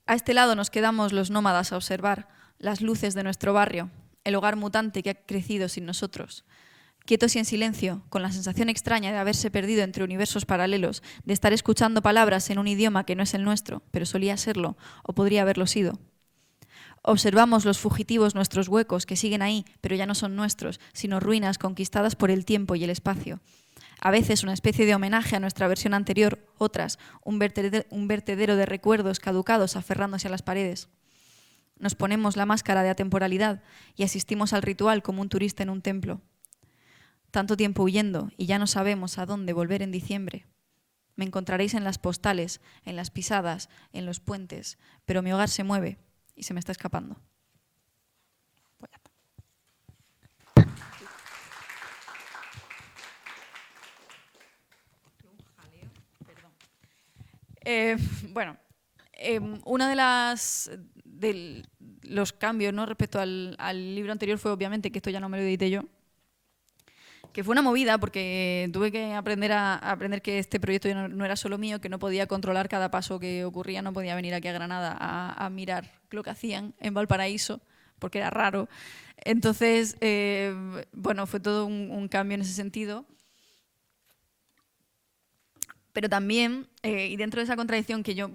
A este lado nos quedamos los nómadas a observar las luces de nuestro barrio, el hogar mutante que ha crecido sin nosotros. Quietos y en silencio, con la sensación extraña de haberse perdido entre universos paralelos, de estar escuchando palabras en un idioma que no es el nuestro, pero solía serlo, o podría haberlo sido. Observamos los fugitivos nuestros huecos que siguen ahí, pero ya no son nuestros, sino ruinas conquistadas por el tiempo y el espacio. A veces una especie de homenaje a nuestra versión anterior, otras un vertedero de recuerdos caducados aferrándose a las paredes. Nos ponemos la máscara de atemporalidad y asistimos al ritual como un turista en un templo. Tanto tiempo huyendo y ya no sabemos a dónde volver en diciembre. Me encontraréis en las postales, en las pisadas, en los puentes, pero mi hogar se mueve y se me está escapando. Uno de los cambios, ¿no?, respecto al libro anterior fue obviamente que esto ya no me lo edité yo, que fue una movida porque tuve que aprender que este proyecto no era solo mío, que no podía controlar cada paso que ocurría, no podía venir aquí a Granada a mirar lo que hacían en Valparaíso, porque era raro. Entonces, fue todo un cambio en ese sentido. Pero también, y dentro de esa contradicción que yo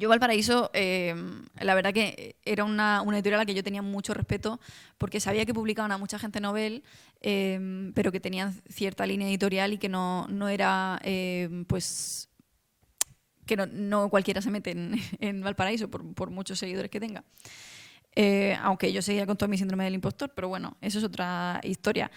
Valparaíso, la verdad que era una editorial a la que yo tenía mucho respeto porque sabía que publicaban a mucha gente novel, pero que tenían cierta línea editorial y que no era, que no cualquiera se mete en Valparaíso por muchos seguidores que tenga. Aunque yo seguía con todo mi síndrome del impostor, pero bueno, eso es otra historia.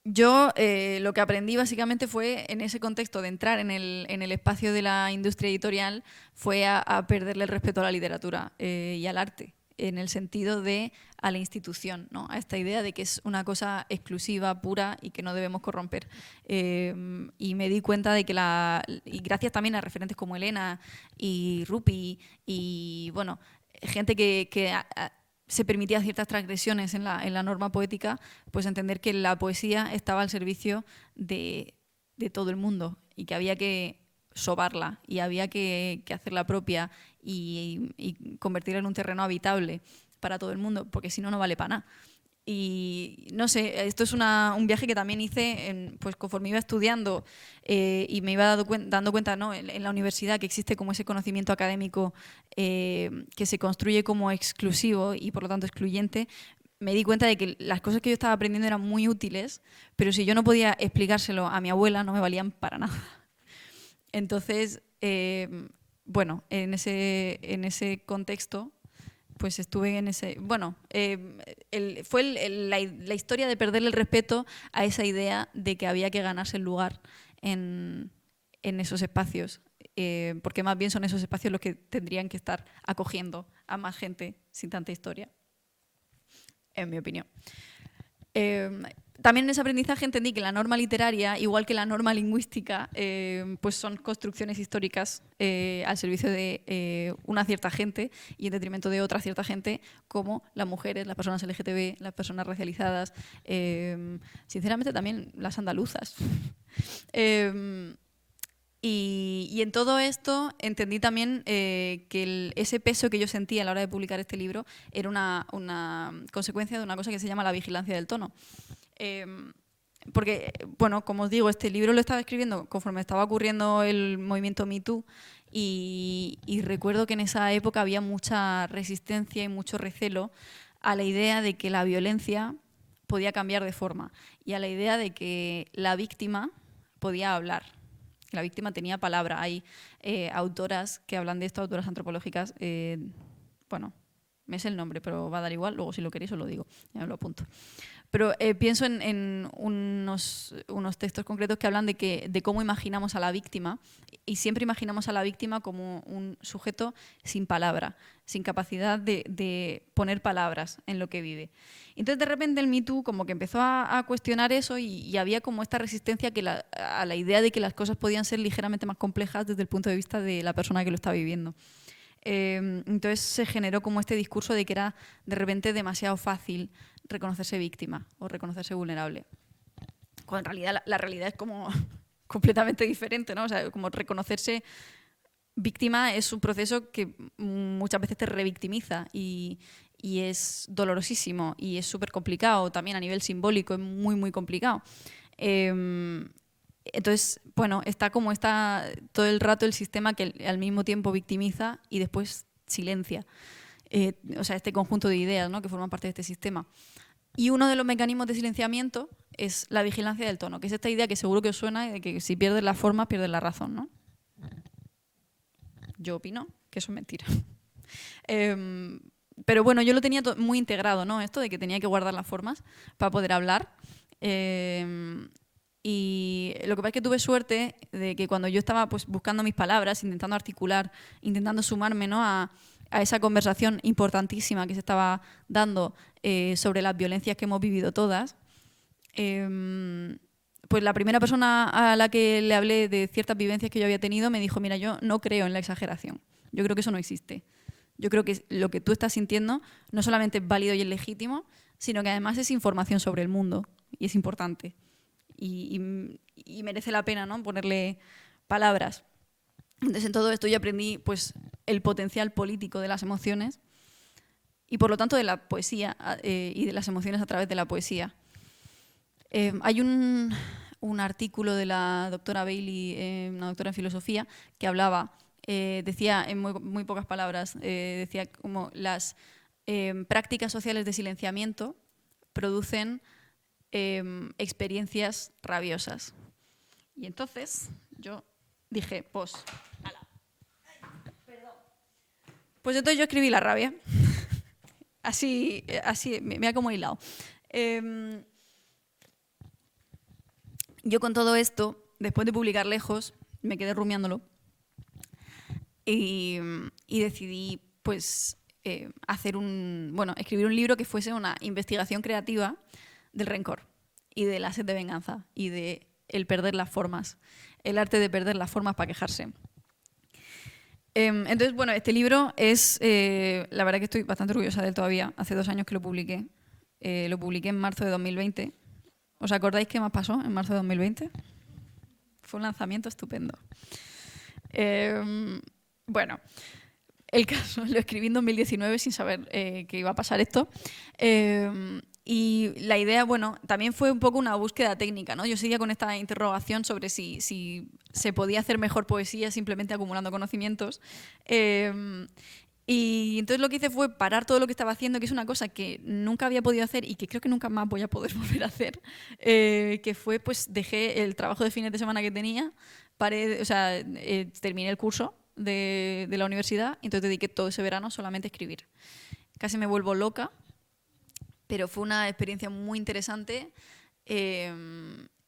Yo lo que aprendí básicamente fue, en ese contexto de entrar en el espacio de la industria editorial, fue a perderle el respeto a la literatura y al arte, en el sentido de a la institución, ¿no?, a esta idea de que es una cosa exclusiva, pura y que no debemos corromper. Y me di cuenta de que y gracias también a referentes como Elena y Rupi y gente que se permitía ciertas transgresiones en la norma poética, pues entender que la poesía estaba al servicio de todo el mundo y que había que sobarla y había que hacerla propia y convertirla en un terreno habitable para todo el mundo, porque si no, no vale para nada. Y no sé, esto es un viaje que también hice pues conforme iba estudiando y me iba dando cuenta, ¿no?, en la universidad, que existe como ese conocimiento académico que se construye como exclusivo y por lo tanto excluyente. Me di cuenta de que las cosas que yo estaba aprendiendo eran muy útiles, pero si yo no podía explicárselo a mi abuela no me valían para nada. Entonces, en ese contexto, pues estuve en ese... fue la historia de perderle el respeto a esa idea de que había que ganarse el lugar en en esos espacios, porque más bien son esos espacios los que tendrían que estar acogiendo a más gente sin tanta historia, en mi opinión. También en ese aprendizaje entendí que la norma literaria, igual que la norma lingüística, pues son construcciones históricas al servicio de una cierta gente y en detrimento de otra cierta gente, como las mujeres, las personas LGTB, las personas racializadas, sinceramente también las andaluzas. Y en todo esto entendí también que ese peso que yo sentía a la hora de publicar este libro era una consecuencia de una cosa que se llama la vigilancia del tono. Porque, bueno, como os digo, este libro lo estaba escribiendo conforme estaba ocurriendo el movimiento Me Too y recuerdo que en esa época había mucha resistencia y mucho recelo a la idea de que la violencia podía cambiar de forma y a la idea de que la víctima podía hablar. La víctima tenía palabra. Hay autoras que hablan de esto, autoras antropológicas. Bueno, me sé el nombre, pero va a dar igual. Luego, si lo queréis, os lo digo. Ya me lo apunto. Pero pienso en unos textos concretos que hablan de cómo imaginamos a la víctima y siempre imaginamos a la víctima como un sujeto sin palabra, sin capacidad de poner palabras en lo que vive. Entonces, de repente, el Me Too como que empezó a cuestionar eso y había como esta resistencia a la idea de que las cosas podían ser ligeramente más complejas desde el punto de vista de la persona que lo está viviendo. Entonces se generó como este discurso de que era de repente demasiado fácil reconocerse víctima o reconocerse vulnerable. Cuando en realidad la realidad es como completamente diferente, ¿no? O sea, como reconocerse víctima es un proceso que muchas veces te revictimiza y es dolorosísimo y es súper complicado. También a nivel simbólico es muy, muy complicado. Entonces, bueno, está todo el rato el sistema que al mismo tiempo victimiza y después silencia. O sea, este conjunto de ideas, ¿no?, que forman parte de este sistema. Y uno de los mecanismos de silenciamiento es la vigilancia del tono, que es esta idea que seguro que os suena de que si pierdes la forma, pierdes la razón, ¿no? Yo opino que eso es mentira. Pero bueno, yo lo tenía muy integrado, ¿no? Esto de que tenía que guardar las formas para poder hablar. Y lo que pasa es que tuve suerte de que cuando yo estaba pues buscando mis palabras, intentando articular, intentando sumarme, ¿no?, a esa conversación importantísima que se estaba dando sobre las violencias que hemos vivido todas, pues la primera persona a la que le hablé de ciertas vivencias que yo había tenido me dijo: mira, yo no creo en la exageración, yo creo que eso no existe. Yo creo que lo que tú estás sintiendo no solamente es válido y es legítimo, sino que además es información sobre el mundo y es importante. Y merece la pena, ¿no?, ponerle palabras. Entonces, en todo esto yo aprendí pues, el potencial político de las emociones y, por lo tanto, de la poesía y de las emociones a través de la poesía. Hay un artículo de la doctora Bailey, una doctora en filosofía, que hablaba, decía en muy pocas palabras, decía como las prácticas sociales de silenciamiento producen experiencias rabiosas. Y entonces yo dije, pues entonces yo escribí la rabia. así me ha como hilado. Yo con todo esto, después de publicar Lejos, me quedé rumiándolo y decidí pues escribir un libro que fuese una investigación creativa del rencor y de la sed de venganza y de el perder las formas, el arte de perder las formas para quejarse. Entonces, bueno, este libro es, la verdad que estoy bastante orgullosa de él todavía. Hace 2 años que lo publiqué. Lo publiqué en marzo de 2020. ¿Os acordáis qué más pasó en marzo de 2020? Fue un lanzamiento estupendo. Bueno, el caso, lo escribí en 2019 sin saber que iba a pasar esto. Y la idea, bueno, también fue un poco una búsqueda técnica, ¿no? Yo seguía con esta interrogación sobre si se podía hacer mejor poesía simplemente acumulando conocimientos. Y entonces lo que hice fue parar todo lo que estaba haciendo, que es una cosa que nunca había podido hacer y que creo que nunca más voy a poder volver a hacer, que fue, pues, dejé el trabajo de fines de semana que tenía, terminé el curso de la universidad y entonces dediqué todo ese verano solamente a escribir. Casi me vuelvo loca, pero fue una experiencia muy interesante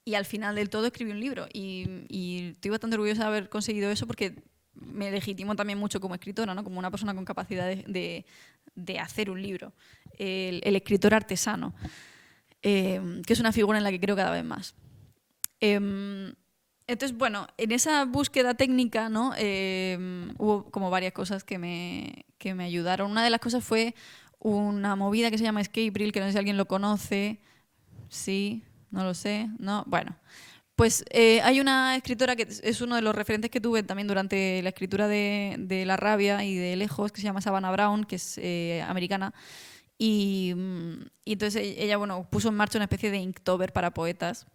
y al final del todo escribí un libro. Y estoy bastante orgullosa de haber conseguido eso porque me legitimo también mucho como escritora, ¿no? Como una persona con capacidad de hacer un libro. El escritor artesano, que es una figura en la que creo cada vez más. Entonces, bueno, en esa búsqueda técnica, ¿no? Hubo como varias cosas que me ayudaron. Una de las cosas fue una movida que se llama Escape Reel, que no sé si alguien lo conoce. Sí, no lo sé, ¿no? Bueno, pues hay una escritora que es uno de los referentes que tuve también durante la escritura de La rabia y de Lejos, que se llama Savannah Brown, que es americana. Y entonces ella, bueno, puso en marcha una especie de Inktober para poetas.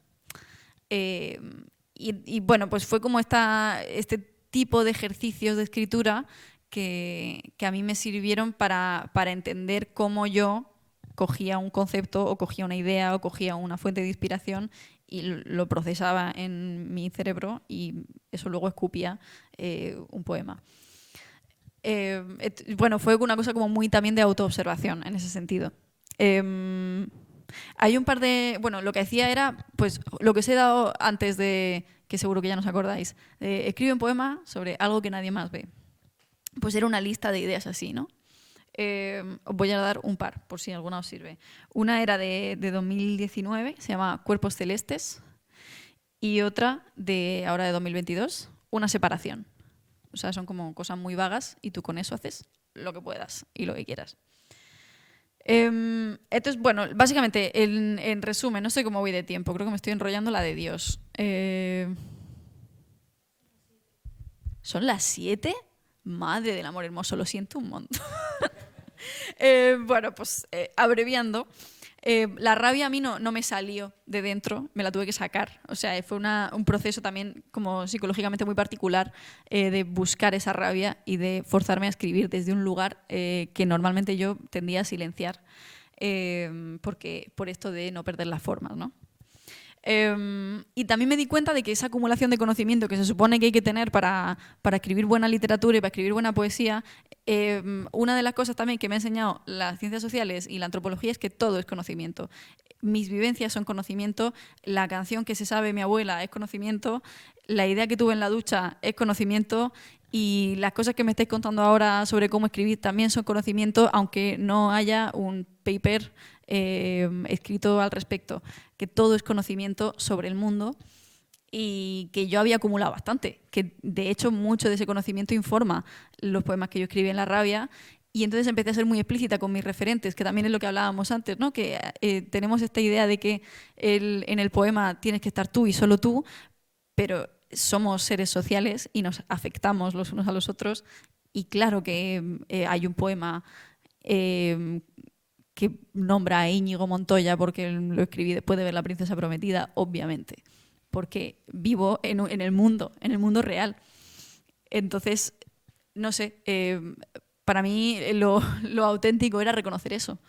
Y bueno, pues fue como este tipo de ejercicios de escritura que a mí me sirvieron para entender cómo yo cogía un concepto o cogía una idea o cogía una fuente de inspiración y lo procesaba en mi cerebro y eso luego escupía un poema. Bueno, fue una cosa como muy también de autoobservación en ese sentido. Hay un par de... Bueno, lo que hacía era, pues, lo que os he dado antes de... que seguro que ya no os acordáis. Escribe un poema sobre algo que nadie más ve. Pues era una lista de ideas así, ¿no? Os voy a dar un par, por si alguna os sirve. Una era de 2019, se llama Cuerpos Celestes. Y otra ahora de 2022, Una separación. O sea, son como cosas muy vagas y tú con eso haces lo que puedas y lo que quieras. Entonces, bueno, básicamente, en resumen, no sé cómo voy de tiempo, creo que me estoy enrollando la de Dios. ¿Son las 7? Madre del amor hermoso, lo siento un montón. Bueno, pues abreviando, la rabia a mí no me salió de dentro, me la tuve que sacar. O sea, fue un proceso también como psicológicamente muy particular de buscar esa rabia y de forzarme a escribir desde un lugar que normalmente yo tendía a silenciar por esto de no perder las formas, ¿no? Y también me di cuenta de que esa acumulación de conocimiento que se supone que hay que tener para escribir buena literatura y para escribir buena poesía, una de las cosas también que me ha enseñado las ciencias sociales y la antropología es que todo es conocimiento. Mis vivencias son conocimiento, la canción que se sabe mi abuela es conocimiento, la idea que tuve en la ducha es conocimiento y las cosas que me estáis contando ahora sobre cómo escribir también son conocimiento, aunque no haya un paper escrito al respecto, que todo es conocimiento sobre el mundo y que yo había acumulado bastante, que de hecho mucho de ese conocimiento informa los poemas que yo escribí en La rabia y entonces empecé a ser muy explícita con mis referentes, que también es lo que hablábamos antes, ¿no? Que tenemos esta idea de que en el poema tienes que estar tú y solo tú, pero somos seres sociales y nos afectamos los unos a los otros y claro que hay un poema que nombra a Íñigo Montoya porque lo escribí después de ver La princesa prometida, obviamente, porque vivo en el mundo real. Entonces, no sé, para mí lo auténtico era reconocer eso.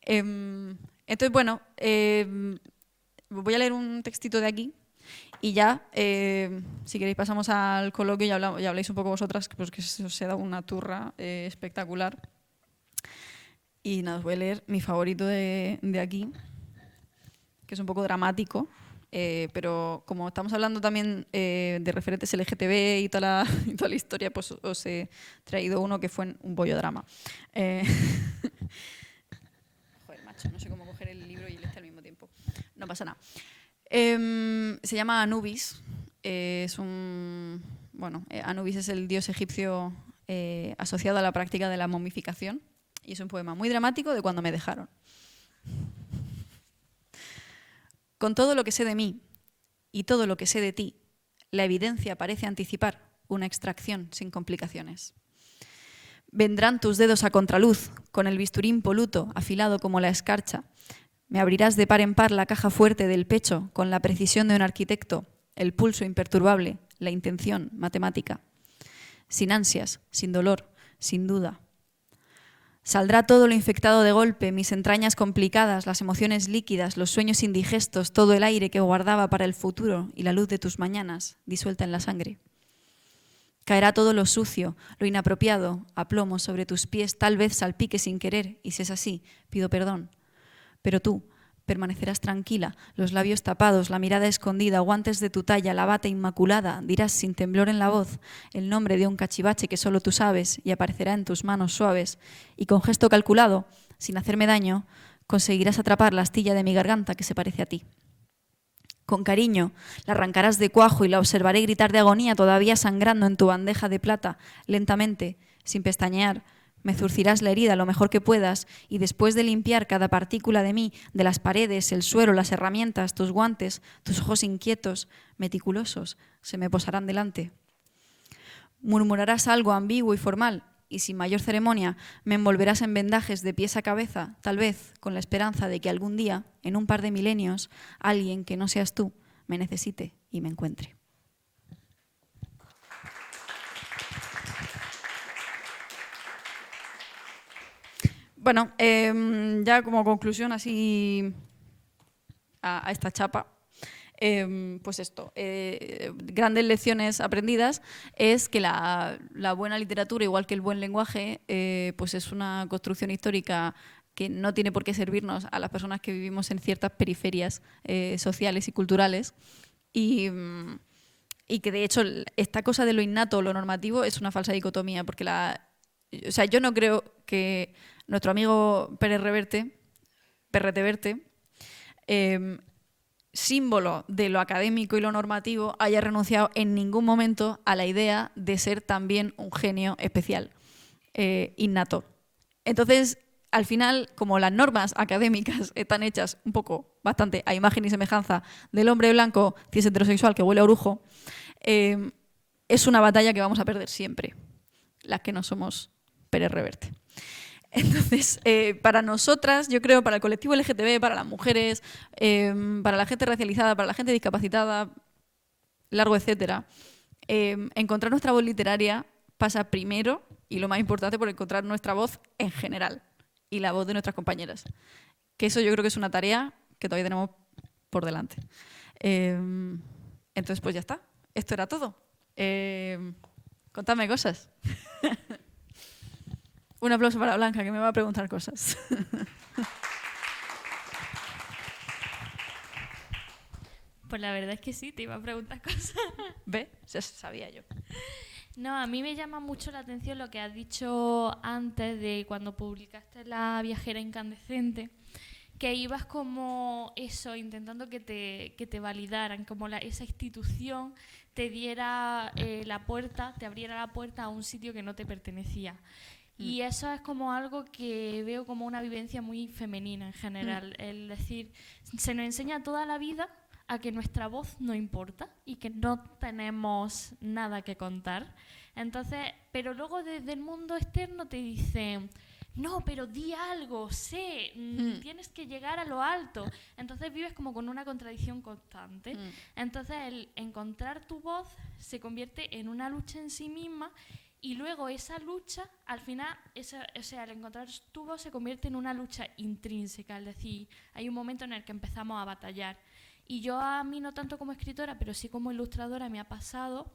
Entonces, bueno, voy a leer un textito de aquí y ya, si queréis pasamos al coloquio y habláis un poco vosotras, pues que se os he dado una turra espectacular. Y nada, os voy a leer mi favorito de aquí, que es un poco dramático, pero como estamos hablando también de referentes LGTB y toda la historia, pues os he traído uno que fue un bollo drama. Joder, macho, no sé cómo coger el libro y el al mismo tiempo. No pasa nada. Se llama Anubis. Anubis es el dios egipcio asociado a la práctica de la momificación. Y es un poema muy dramático de cuando me dejaron. Con todo lo que sé de mí y todo lo que sé de ti, la evidencia parece anticipar una extracción sin complicaciones. Vendrán tus dedos a contraluz, con el bisturí impoluto, afilado como la escarcha. Me abrirás de par en par la caja fuerte del pecho, con la precisión de un arquitecto, el pulso imperturbable, la intención matemática. Sin ansias, sin dolor, sin duda. Saldrá todo lo infectado de golpe, mis entrañas complicadas, las emociones líquidas, los sueños indigestos, todo el aire que guardaba para el futuro y la luz de tus mañanas, disuelta en la sangre. Caerá todo lo sucio, lo inapropiado, a plomo sobre tus pies, tal vez salpique sin querer, y si es así, pido perdón. Pero tú, permanecerás tranquila, los labios tapados, la mirada escondida, guantes de tu talla, la bata inmaculada, dirás sin temblor en la voz el nombre de un cachivache que solo tú sabes y aparecerá en tus manos suaves, y con gesto calculado, sin hacerme daño, conseguirás atrapar la astilla de mi garganta que se parece a ti. Con cariño, la arrancarás de cuajo y la observaré gritar de agonía todavía sangrando en tu bandeja de plata, lentamente, sin pestañear. Me zurcirás la herida lo mejor que puedas y después de limpiar cada partícula de mí, de las paredes, el suelo, las herramientas, tus guantes, tus ojos inquietos, meticulosos, se me posarán delante. Murmurarás algo ambiguo y formal y sin mayor ceremonia me envolverás en vendajes de pies a cabeza, tal vez con la esperanza de que algún día, en un par de milenios, alguien que no seas tú me necesite y me encuentre. Bueno, ya como conclusión así a esta chapa, pues esto, grandes lecciones aprendidas es que la buena literatura, igual que el buen lenguaje, pues es una construcción histórica que no tiene por qué servirnos a las personas que vivimos en ciertas periferias sociales y culturales y que de hecho esta cosa de lo innato o lo normativo es una falsa dicotomía, porque o sea, yo no creo que nuestro amigo Pérez Reverte, símbolo de lo académico y lo normativo, haya renunciado en ningún momento a la idea de ser también un genio especial, innato. Entonces, al final, como las normas académicas están hechas un poco, bastante, a imagen y semejanza del hombre blanco cis heterosexual que huele a orujo, es una batalla que vamos a perder siempre, las que no somos Pérez Reverte. Entonces, para nosotras, yo creo, para el colectivo LGTB, para las mujeres, para la gente racializada, para la gente discapacitada, largo etcétera, encontrar nuestra voz literaria pasa primero, y lo más importante, por encontrar nuestra voz en general y la voz de nuestras compañeras. Que eso yo creo que es una tarea que todavía tenemos por delante. Entonces, pues ya está. Esto era todo. Contadme cosas. Un aplauso para Blanca, que me va a preguntar cosas. Pues la verdad es que sí, te iba a preguntar cosas. ¿Ve? Ya sabía yo. No, a mí me llama mucho la atención lo que has dicho antes de cuando publicaste La viajera incandescente, que ibas como eso, intentando que te validaran, como esa institución te diera la puerta, te abriera la puerta a un sitio que no te pertenecía. Y eso es como algo que veo como una vivencia muy femenina en general. Es decir, se nos enseña toda la vida a que nuestra voz no importa y que no tenemos nada que contar. Entonces, pero luego desde el mundo externo te dicen, no, pero di algo, tienes que llegar a lo alto. Entonces vives como con una contradicción constante. Entonces el encontrar tu voz se convierte en una lucha en sí misma. Y luego esa lucha, al final, al encontrar tu voz se convierte en una lucha intrínseca, es decir, hay un momento en el que empezamos a batallar. Y yo a mí, no tanto como escritora, pero sí como ilustradora, me ha pasado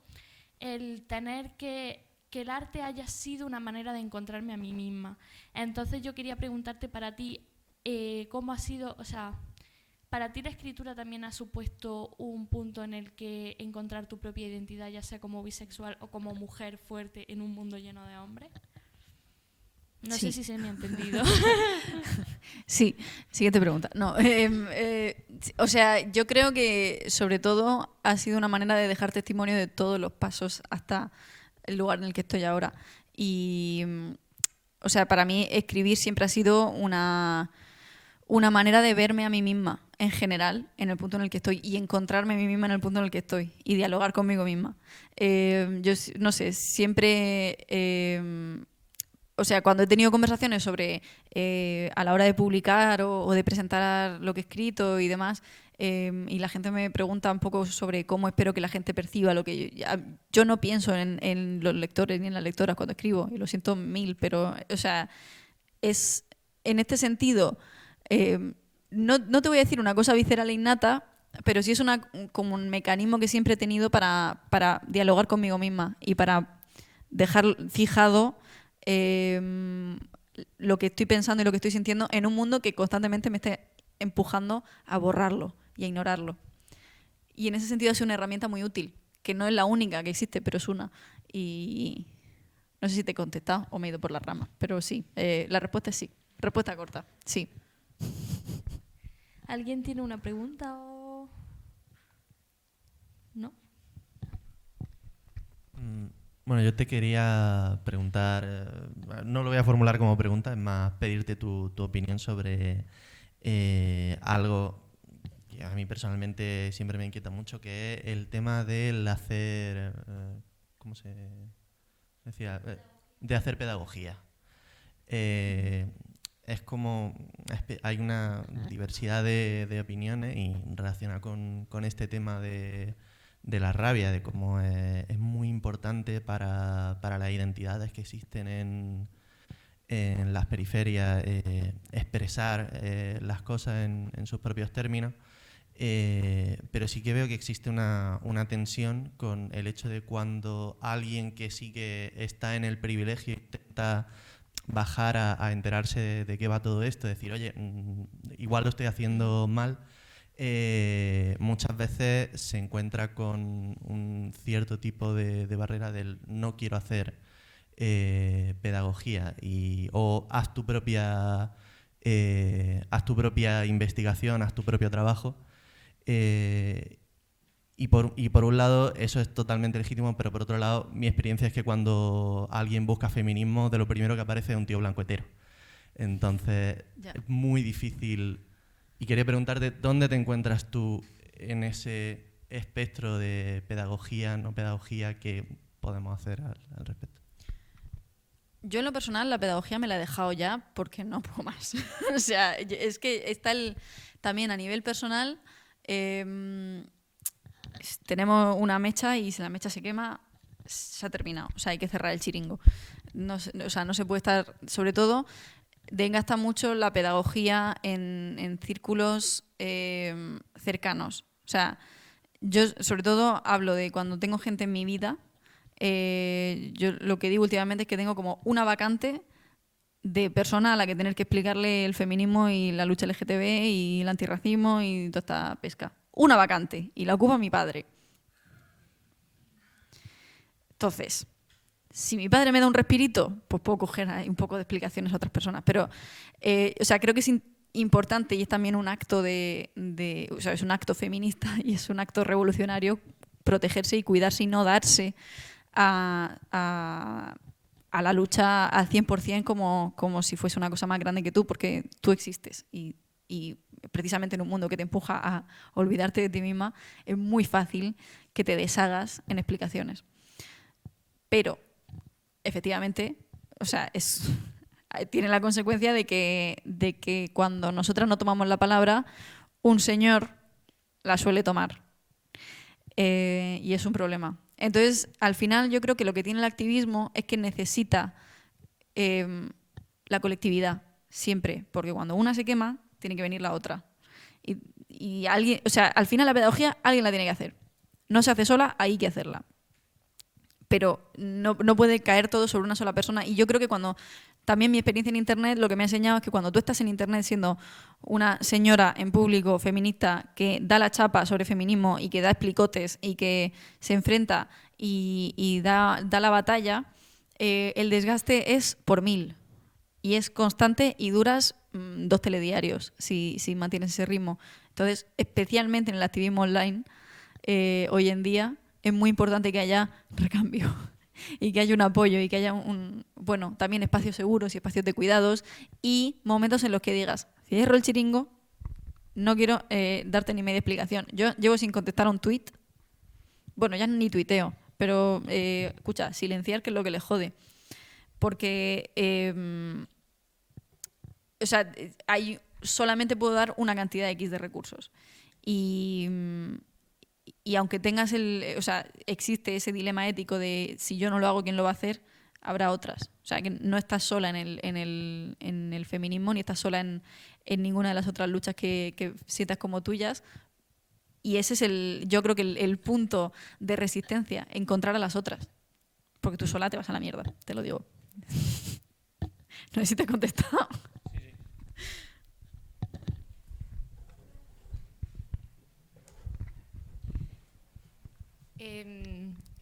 el tener que el arte haya sido una manera de encontrarme a mí misma. Entonces yo quería preguntarte para ti, ¿cómo ha sido, o sea, para ti la escritura también ha supuesto un punto en el que encontrar tu propia identidad, ya sea como bisexual o como mujer fuerte en un mundo lleno de hombres? No sé si se me ha entendido. Sí, siguiente pregunta. No, o sea, yo creo que sobre todo ha sido una manera de dejar testimonio de todos los pasos hasta el lugar en el que estoy ahora. Y, o sea, para mí escribir siempre ha sido una manera de verme a mí misma en general, en el punto en el que estoy, y encontrarme a mí misma en el punto en el que estoy y dialogar conmigo misma. Yo no sé, siempre, o sea, cuando he tenido conversaciones sobre a la hora de publicar o de presentar lo que he escrito y demás, y la gente me pregunta un poco sobre cómo espero que la gente perciba lo que yo no pienso en los lectores ni en las lectoras cuando escribo, y lo siento mil, pero, o sea, es en este sentido. No te voy a decir una cosa visceral e innata, pero sí es como un mecanismo que siempre he tenido para dialogar conmigo misma y para dejar fijado lo que estoy pensando y lo que estoy sintiendo en un mundo que constantemente me empujando a borrarlo y a ignorarlo. Y en ese sentido ha sido una herramienta muy útil, que no es la única que existe, pero es una. Y no sé si te he contestado o me he ido por las ramas, pero sí, la respuesta es sí. Respuesta corta, sí. ¿Alguien tiene una pregunta o...? ¿No? Bueno, yo te quería preguntar, no lo voy a formular como pregunta, es más pedirte tu opinión sobre algo que a mí personalmente siempre me inquieta mucho, que es el tema del hacer, ¿cómo se decía? De hacer pedagogía. Es como, hay una diversidad de opiniones y relacionada con este tema de la rabia, de cómo es muy importante para las identidades que existen en las periferias expresar las cosas en sus propios términos, pero sí que veo que existe una tensión con el hecho de cuando alguien que sí que está en el privilegio intenta bajar a enterarse de qué va todo esto, decir, oye, igual lo estoy haciendo mal. Muchas veces se encuentra con un cierto tipo de barrera del no quiero hacer pedagogía o haz tu propia investigación, haz tu propio trabajo. Y por un lado eso es totalmente legítimo, pero por otro lado mi experiencia es que cuando alguien busca feminismo, de lo primero que aparece es un tío blanco hetero. Entonces es muy difícil. Y quería preguntarte, ¿dónde te encuentras tú en ese espectro de pedagogía, no pedagogía, qué podemos hacer al respecto? Yo en lo personal la pedagogía me la he dejado ya porque no puedo más. O sea, es que está también a nivel personal, tenemos una mecha y si la mecha se quema, se ha terminado. O sea, hay que cerrar el chiringo. No se puede estar, sobre todo... Desgasta mucho la pedagogía en círculos cercanos. O sea, yo sobre todo hablo de cuando tengo gente en mi vida, yo lo que digo últimamente es que tengo como una vacante de persona a la que tener que explicarle el feminismo y la lucha LGTB y el antirracismo y toda esta pesca. Una vacante, y la ocupa mi padre. Entonces... Si mi padre me da un respirito, pues puedo coger ahí un poco de explicaciones a otras personas. Pero, creo que es importante y es también un acto es un acto feminista y es un acto revolucionario protegerse y cuidarse y no darse a la lucha al 100% como si fuese una cosa más grande que tú, porque tú existes. Y precisamente en un mundo que te empuja a olvidarte de ti misma, es muy fácil que te deshagas en explicaciones. Pero... efectivamente, tiene la consecuencia de que cuando nosotras no tomamos la palabra, un señor la suele tomar. Y es un problema. Entonces, al final, yo creo que lo que tiene el activismo es que necesita la colectividad, siempre. Porque cuando una se quema, tiene que venir la otra. Y alguien, al final la pedagogía alguien la tiene que hacer. No se hace sola, hay que hacerla. Pero no puede caer todo sobre una sola persona. Y yo creo que también mi experiencia en Internet lo que me ha enseñado es que cuando tú estás en Internet siendo una señora en público feminista que da la chapa sobre feminismo y que da explicotes y que se enfrenta y da la batalla, el desgaste es por 1000. Y es constante y duras 2 telediarios si mantienes ese ritmo. Entonces, especialmente en el activismo online, hoy en día... es muy importante que haya recambio y que haya un apoyo y que haya también espacios seguros y espacios de cuidados y momentos en los que digas, cierro el chiringo, no quiero darte ni media explicación. Yo llevo sin contestar a un tuit, bueno, ya ni tuiteo, pero escucha, silenciar, que es lo que le jode. Porque, solamente puedo dar una cantidad X de recursos. Y aunque tengas existe ese dilema ético de si yo no lo hago, ¿quién lo va a hacer? Habrá otras. O sea, que no estás sola en el feminismo, ni estás sola en ninguna de las otras luchas que sientas como tuyas. Y ese es yo creo que el punto de resistencia, encontrar a las otras. Porque tú sola te vas a la mierda, te lo digo. No sé si te he contestado.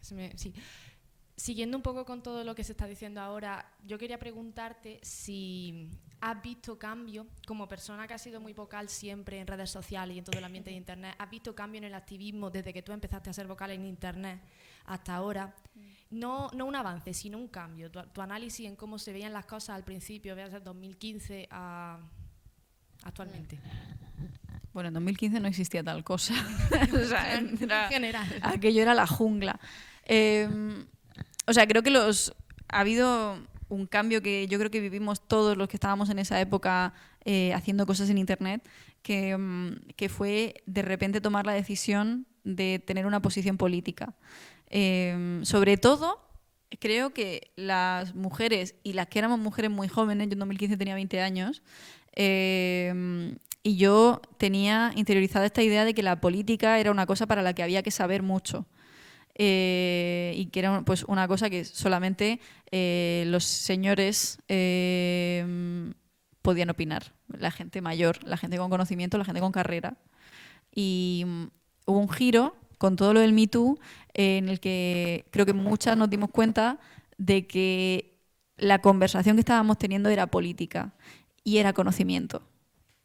Sí. Siguiendo un poco con todo lo que se está diciendo ahora, yo quería preguntarte si has visto cambio, como persona que ha sido muy vocal siempre en redes sociales y en todo el ambiente de Internet, ¿has visto cambio en el activismo desde que tú empezaste a ser vocal en Internet hasta ahora? No un avance, sino un cambio. Tu análisis en cómo se veían las cosas al principio, veas desde 2015 a actualmente. Bueno, en 2015 no existía tal cosa. O sea, En general. Aquello era la jungla. O sea, creo que ha habido un cambio que yo creo que vivimos todos los que estábamos en esa época haciendo cosas en Internet, que fue de repente tomar la decisión de tener una posición política. Sobre todo, creo que las mujeres, y las que éramos mujeres muy jóvenes, yo en 2015 tenía 20 años, y yo tenía interiorizada esta idea de que la política era una cosa para la que había que saber mucho. Y que era pues una cosa que solamente los señores podían opinar. La gente mayor, la gente con conocimiento, la gente con carrera. Y hubo un giro con todo lo del Me Too en el que creo que muchas nos dimos cuenta de que la conversación que estábamos teniendo era política y era conocimiento.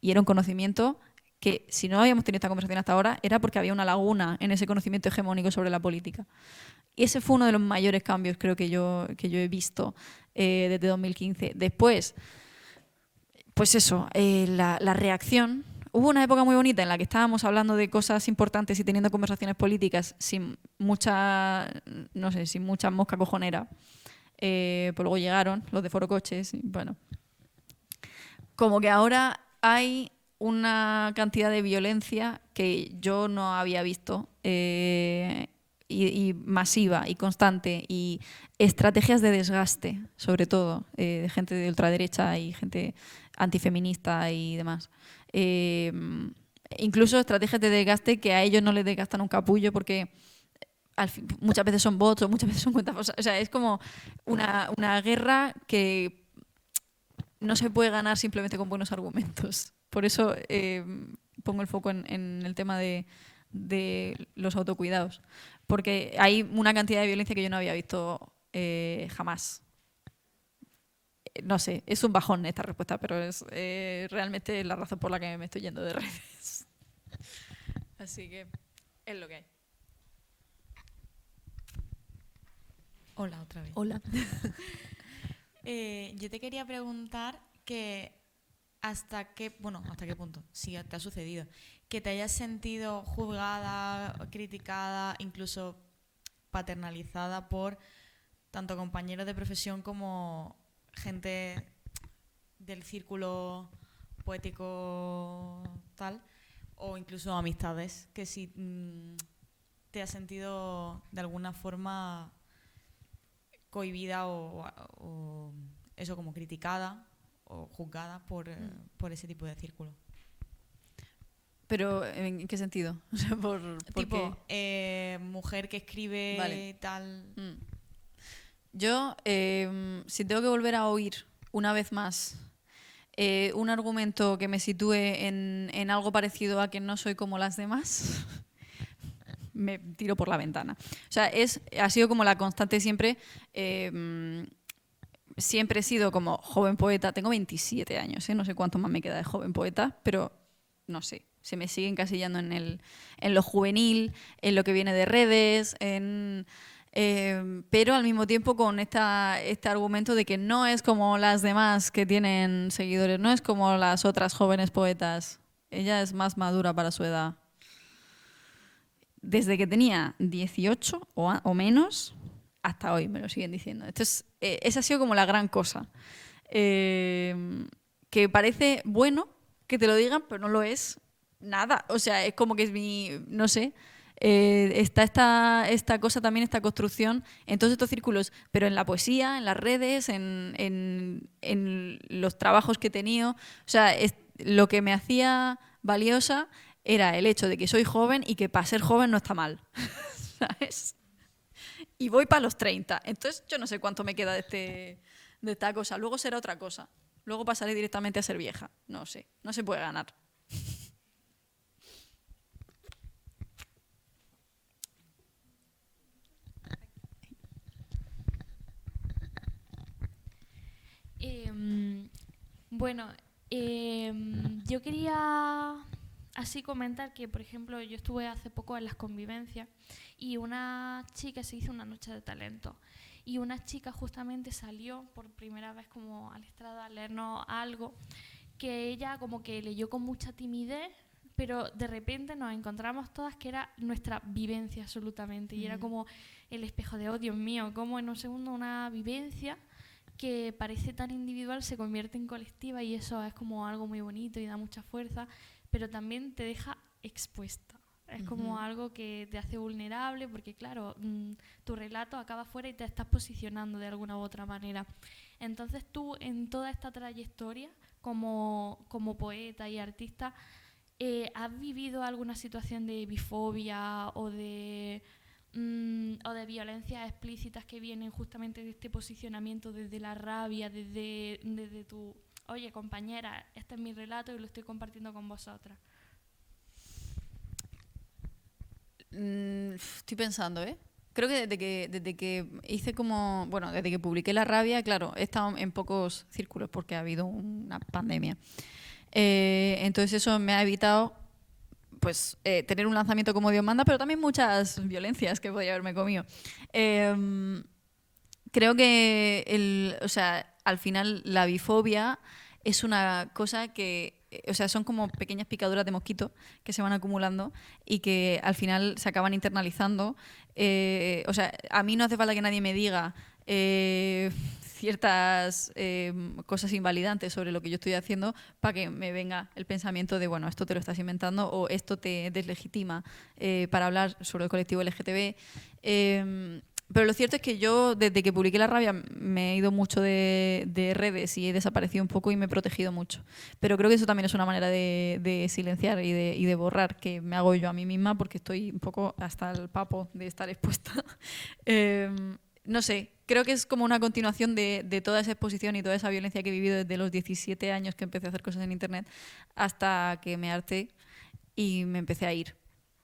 Y era un conocimiento que, si no habíamos tenido esta conversación hasta ahora, era porque había una laguna en ese conocimiento hegemónico sobre la política. Y ese fue uno de los mayores cambios, creo que yo he visto desde 2015. Después, pues eso, la reacción. Hubo una época muy bonita en la que estábamos hablando de cosas importantes y teniendo conversaciones políticas sin mucha mosca cojonera. Pues luego llegaron los de Foro Coches. Y bueno, como que ahora hay una cantidad de violencia que yo no había visto y masiva y constante, y estrategias de desgaste, sobre todo, de gente de ultraderecha y gente antifeminista y demás. Incluso estrategias de desgaste que a ellos no les desgastan un capullo porque muchas veces son bots o muchas veces son cuentas falsas. O sea, es como una guerra que no se puede ganar simplemente con buenos argumentos. Por eso pongo el foco en el tema de los autocuidados. Porque hay una cantidad de violencia que yo no había visto jamás. No sé, es un bajón esta respuesta, pero es realmente la razón por la que me estoy yendo de redes. Así que es lo que hay. Hola, otra vez. Hola. Yo te quería preguntar que hasta qué punto, si te ha sucedido, que te hayas sentido juzgada, criticada, incluso paternalizada por tanto compañeros de profesión como gente del círculo poético tal, o incluso amistades, que si te has sentido de alguna forma cohibida o eso, como criticada o juzgada por ese tipo de círculo. ¿Pero en qué sentido? O sea, ¿por tipo, qué? mujer que escribe Vale. tal... Yo, si tengo que volver a oír una vez más un argumento que me sitúe en algo parecido a que no soy como las demás, me tiro por la ventana. O sea, ha sido como la constante siempre. Siempre he sido como joven poeta. Tengo 27 años, no sé cuánto más me queda de joven poeta, pero no sé, se me sigue encasillando en lo juvenil, en lo que viene de redes, pero al mismo tiempo con este argumento de que no es como las demás que tienen seguidores, no es como las otras jóvenes poetas. Ella es más madura para su edad. Desde que tenía 18 o menos hasta hoy me lo siguen diciendo. Entonces, esa ha sido como la gran cosa. Que parece bueno que te lo digan, pero no lo es nada. O sea, es como que es no sé, está esta cosa también, esta construcción en todos estos círculos, pero en la poesía, en las redes, en los trabajos que he tenido. O sea, lo que me hacía valiosa era el hecho de que soy joven y que para ser joven no está mal. ¿Sabes? Y voy para los 30. Entonces yo no sé cuánto me queda de esta cosa. Luego será otra cosa. Luego pasaré directamente a ser vieja. No sé. No se puede ganar. Bueno, yo quería así comentar que, por ejemplo, yo estuve hace poco en las convivencias y una chica se hizo una noche de talento. Y una chica justamente salió por primera vez como al estrado a leernos algo que ella como que leyó con mucha timidez, pero de repente nos encontramos todas que era nuestra vivencia absolutamente. Y era como el espejo de, oh Dios mío, como en un segundo una vivencia que parece tan individual se convierte en colectiva, y eso es como algo muy bonito y da mucha fuerza, pero también te deja expuesta. Es como algo que te hace vulnerable porque, claro, tu relato acaba fuera y te estás posicionando de alguna u otra manera. Entonces tú, en toda esta trayectoria, como poeta y artista, ¿has vivido alguna situación de bifobia o de violencias explícitas que vienen justamente de este posicionamiento desde la rabia, desde tu, oye, compañera, este es mi relato y lo estoy compartiendo con vosotras? Estoy pensando, ¿eh? Creo que desde que hice como, bueno, desde que publiqué La Rabia, claro, he estado en pocos círculos porque ha habido una pandemia. Entonces eso me ha evitado pues tener un lanzamiento como Dios manda, pero también muchas violencias que podría haberme comido. Creo que o sea, al final la bifobia es una cosa que, o sea, son como pequeñas picaduras de mosquito que se van acumulando y que al final se acaban internalizando. O sea, a mí no hace falta que nadie me diga ciertas cosas invalidantes sobre lo que yo estoy haciendo para que me venga el pensamiento de, bueno, esto te lo estás inventando o esto te deslegitima para hablar sobre el colectivo LGTB. Pero lo cierto es que yo, desde que publiqué La Rabia, me he ido mucho de redes y he desaparecido un poco y me he protegido mucho. Pero creo que eso también es una manera de silenciar y de borrar que me hago yo a mí misma porque estoy un poco hasta el papo de estar expuesta. No sé, creo que es como una continuación de toda esa exposición y toda esa violencia que he vivido desde los 17 años que empecé a hacer cosas en Internet hasta que me harté y me empecé a ir.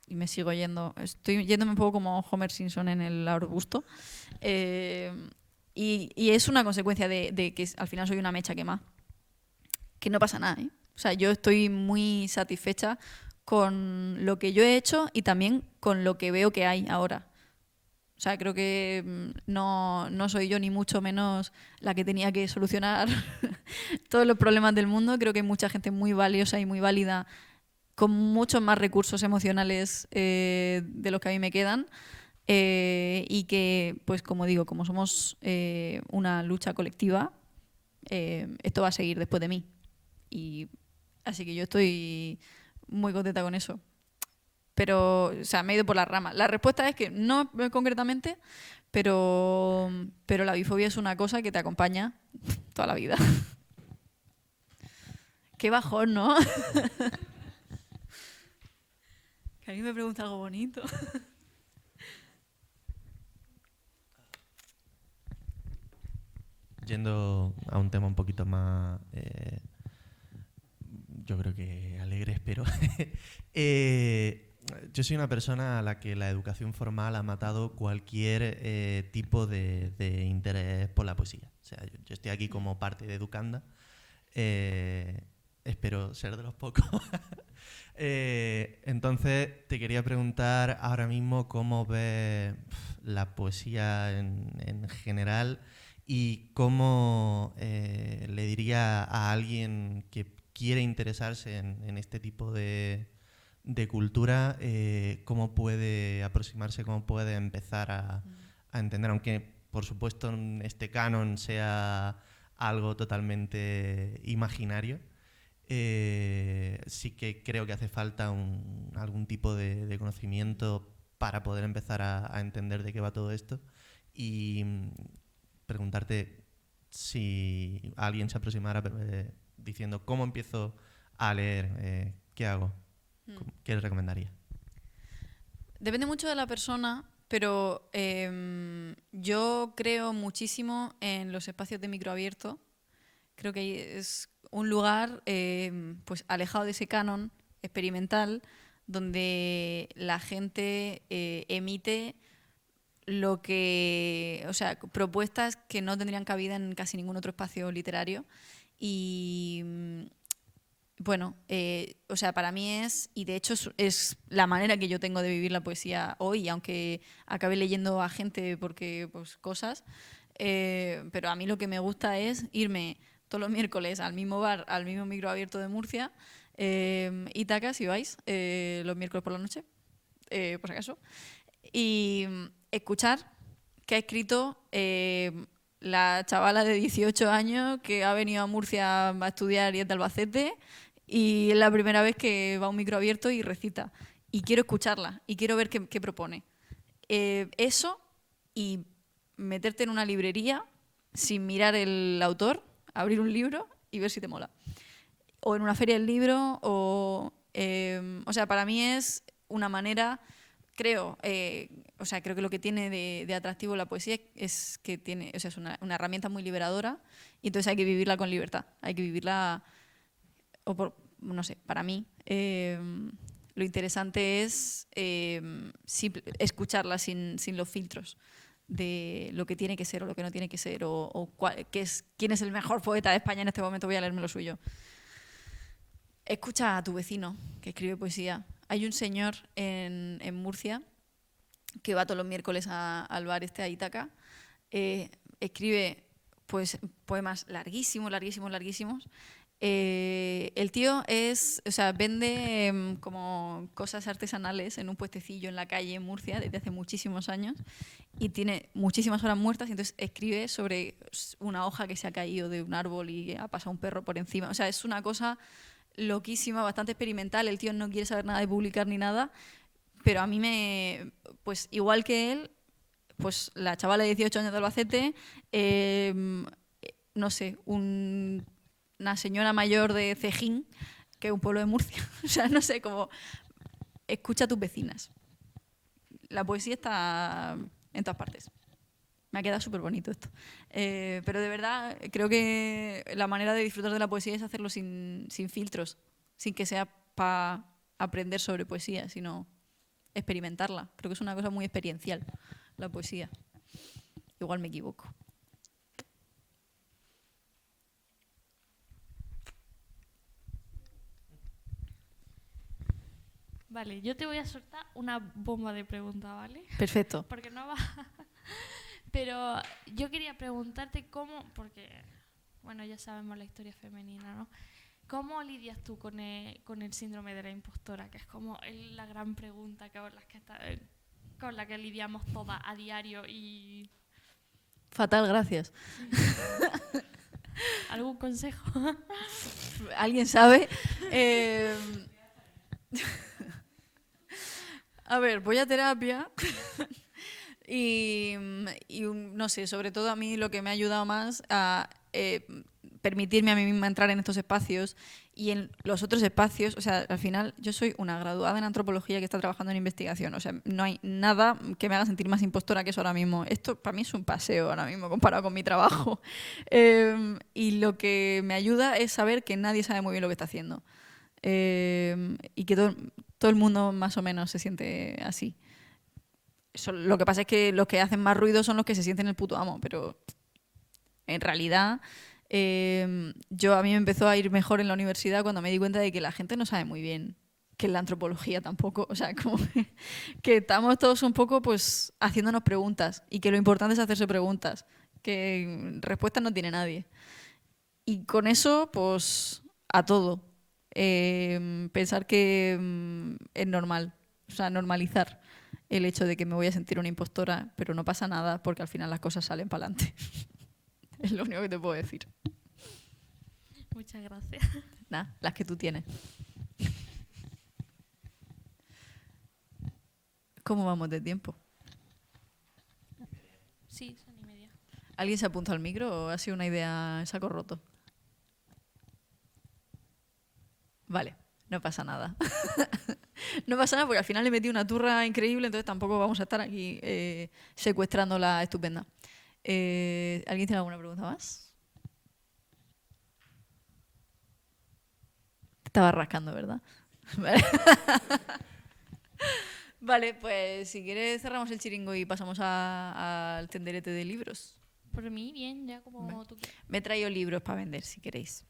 Y me sigo yendo. Estoy yéndome un poco como Homer Simpson en el arbusto. Y es una consecuencia de que al final soy una mecha quemada. Que no pasa nada, ¿eh? O sea, yo estoy muy satisfecha con lo que yo he hecho y también con lo que veo que hay ahora. O sea, creo que no soy yo ni mucho menos la que tenía que solucionar todos los problemas del mundo. Creo que hay mucha gente muy valiosa y muy válida con muchos más recursos emocionales de los que a mí me quedan y que, pues como digo, como somos una lucha colectiva, esto va a seguir después de mí. Y así que yo estoy muy contenta con eso. Pero, o sea, me he ido por la rama. La respuesta es que no concretamente, pero la bifobia es una cosa que te acompaña toda la vida. Qué bajón, ¿no? Que a mí me pregunta algo bonito. Yendo a un tema un poquito más, yo creo que alegre, espero. Yo soy una persona a la que la educación formal ha matado cualquier tipo de interés por la poesía. O sea, yo estoy aquí como parte de Educanda. Espero ser de los pocos. Entonces, te quería preguntar ahora mismo cómo ves la poesía en general y cómo le diría a alguien que quiere interesarse en este tipo de cultura, cómo puede aproximarse, cómo puede empezar a entender, aunque por supuesto este canon sea algo totalmente imaginario. Sí que creo que hace falta algún tipo de conocimiento para poder empezar a entender de qué va todo esto y preguntarte si alguien se aproximara diciendo ¿cómo empiezo a leer? ¿Qué hago? ¿Qué les recomendaría? Depende mucho de la persona, pero yo creo muchísimo en los espacios de microabierto. Creo que es un lugar pues alejado de ese canon experimental donde la gente emite lo que, o sea, propuestas que no tendrían cabida en casi ningún otro espacio literario y bueno, o sea, para mí y de hecho es la manera que yo tengo de vivir la poesía hoy, aunque acabe leyendo a gente porque, pues, cosas, pero a mí lo que me gusta es irme todos los miércoles al mismo bar, al mismo micro abierto de Murcia, Ítaca, si vais, los miércoles por la noche, por si acaso, y escuchar qué ha escrito la chavala de 18 años que ha venido a Murcia a estudiar y es de Albacete, y es la primera vez que va a un micro abierto y recita. Y quiero escucharla y quiero ver qué propone. Eso, y meterte en una librería sin mirar el autor, abrir un libro y ver si te mola. O en una feria del libro, o sea, para mí es una manera, creo que lo que tiene de atractivo la poesía es que tiene, o sea, es una herramienta muy liberadora, y entonces hay que vivirla con libertad, hay que vivirla, no sé, para mí lo interesante es escucharla sin los filtros de lo que tiene que ser o lo que no tiene que ser, o quién es el mejor poeta de España en este momento, voy a leerme lo suyo. Escucha a tu vecino que escribe poesía. Hay un señor en Murcia que va todos los miércoles al bar a Ítaca, escribe pues poemas larguísimos. El tío vende como cosas artesanales en un puestecillo en la calle en Murcia desde hace muchísimos años, y tiene muchísimas horas muertas, y entonces escribe sobre una hoja que se ha caído de un árbol y ha pasado un perro por encima. O sea, es una cosa loquísima, bastante experimental. El tío no quiere saber nada de publicar ni nada, pero a mí pues igual que él, pues la chavala de 18 años de Albacete, no sé, una señora mayor de Cejín, que es un pueblo de Murcia. O sea, no sé, como escucha a tus vecinas. La poesía está en todas partes. Me ha quedado súper bonito esto. Pero de verdad, creo que la manera de disfrutar de la poesía es hacerlo sin filtros, sin que sea para aprender sobre poesía, sino experimentarla. Creo que es una cosa muy experiencial, la poesía. Igual me equivoco. Vale, yo te voy a soltar una bomba de preguntas, ¿vale? Perfecto. Porque no va... Pero yo quería preguntarte cómo, porque, bueno, ya sabemos la historia femenina, ¿no? ¿Cómo lidias tú con el síndrome de la impostora? Que es como la gran pregunta con la que lidiamos todas a diario y... Fatal, gracias. Sí. ¿Algún consejo? ¿Alguien sabe? A ver, voy a terapia y no sé, sobre todo a mí lo que me ha ayudado más a permitirme a mí misma entrar en estos espacios y en los otros espacios. O sea, al final yo soy una graduada en antropología que está trabajando en investigación. O sea, no hay nada que me haga sentir más impostora que eso ahora mismo. Esto para mí es un paseo ahora mismo comparado con mi trabajo. Y lo que me ayuda es saber que nadie sabe muy bien lo que está haciendo. Y que todo el mundo más o menos se siente así. Lo que pasa es que los que hacen más ruido son los que se sienten el puto amo, pero en realidad a mí me empezó a ir mejor en la universidad cuando me di cuenta de que la gente no sabe muy bien, que en la antropología tampoco, o sea, como que estamos todos un poco pues haciéndonos preguntas, y que lo importante es hacerse preguntas, que respuestas no tiene nadie. Y con eso, pues a todo. Pensar que es normal, o sea, normalizar el hecho de que me voy a sentir una impostora, pero no pasa nada porque al final las cosas salen para adelante. Es lo único que te puedo decir. Muchas gracias. Nada, las que tú tienes. ¿Cómo vamos de tiempo? Sí, son y media. ¿Alguien se apunta al micro o ha sido una idea en saco roto? Vale, no pasa nada. No pasa nada porque al final le metí una turra increíble, entonces tampoco vamos a estar aquí secuestrando la estupenda. ¿Alguien tiene alguna pregunta más? Te estaba rascando, ¿verdad? Vale. Vale, pues si quieres cerramos el chiringo y pasamos al tenderete de libros. Por mí, bien, ya como tú quieras. Me he traído libros para vender, si queréis.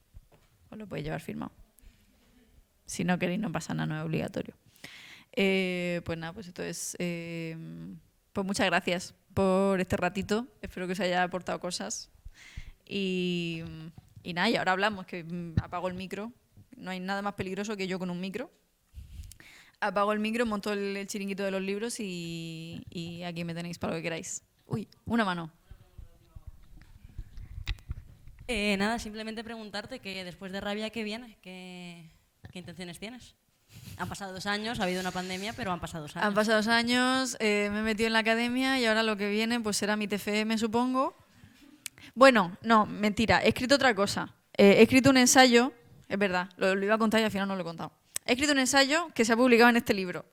os lo podéis llevar firmado. Si no queréis, no pasa nada, no es obligatorio. Pues nada, pues esto es... pues muchas gracias por este ratito. Espero que os haya aportado cosas. Y nada, y ahora hablamos, que apago el micro. No hay nada más peligroso que yo con un micro. Apago el micro, monto el chiringuito de los libros y aquí me tenéis para lo que queráis. Uy, una mano. Nada, simplemente preguntarte que después de Rabia, ¿qué viene? ¿Qué intenciones tienes? Han pasado 2 años, ha habido una pandemia, pero han pasado 2 años. Han pasado 2 años, me he metido en la academia y ahora lo que viene pues será mi TFM, supongo. Bueno, no, mentira, he escrito otra cosa. He escrito un ensayo, es verdad, lo iba a contar y al final no lo he contado. He escrito un ensayo que se ha publicado en este libro.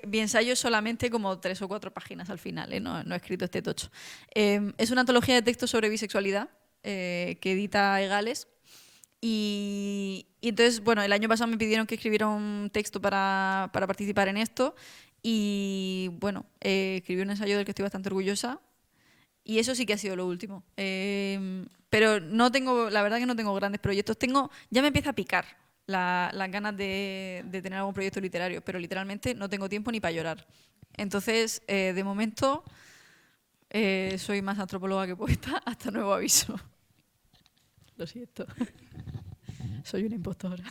Mi ensayo es solamente como 3 o 4 páginas al final, no he escrito este tocho. Es una antología de textos sobre bisexualidad que edita Egales. Y entonces, bueno, el año pasado me pidieron que escribiera un texto para participar en esto y, bueno, escribí un ensayo del que estoy bastante orgullosa y eso sí que ha sido lo último. Pero no tengo, la verdad que no tengo grandes proyectos. Ya me empieza a picar las ganas de tener algún proyecto literario, pero literalmente no tengo tiempo ni para llorar. Entonces, de momento, soy más antropóloga que poeta, hasta nuevo aviso. Lo siento. Soy una impostora.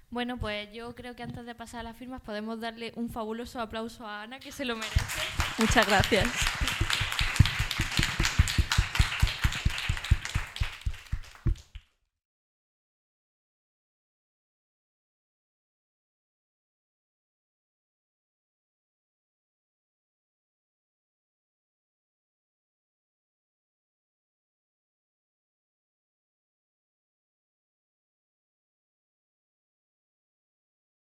Bueno, pues yo creo que antes de pasar a las firmas podemos darle un fabuloso aplauso a Ana, que se lo merece. Muchas gracias.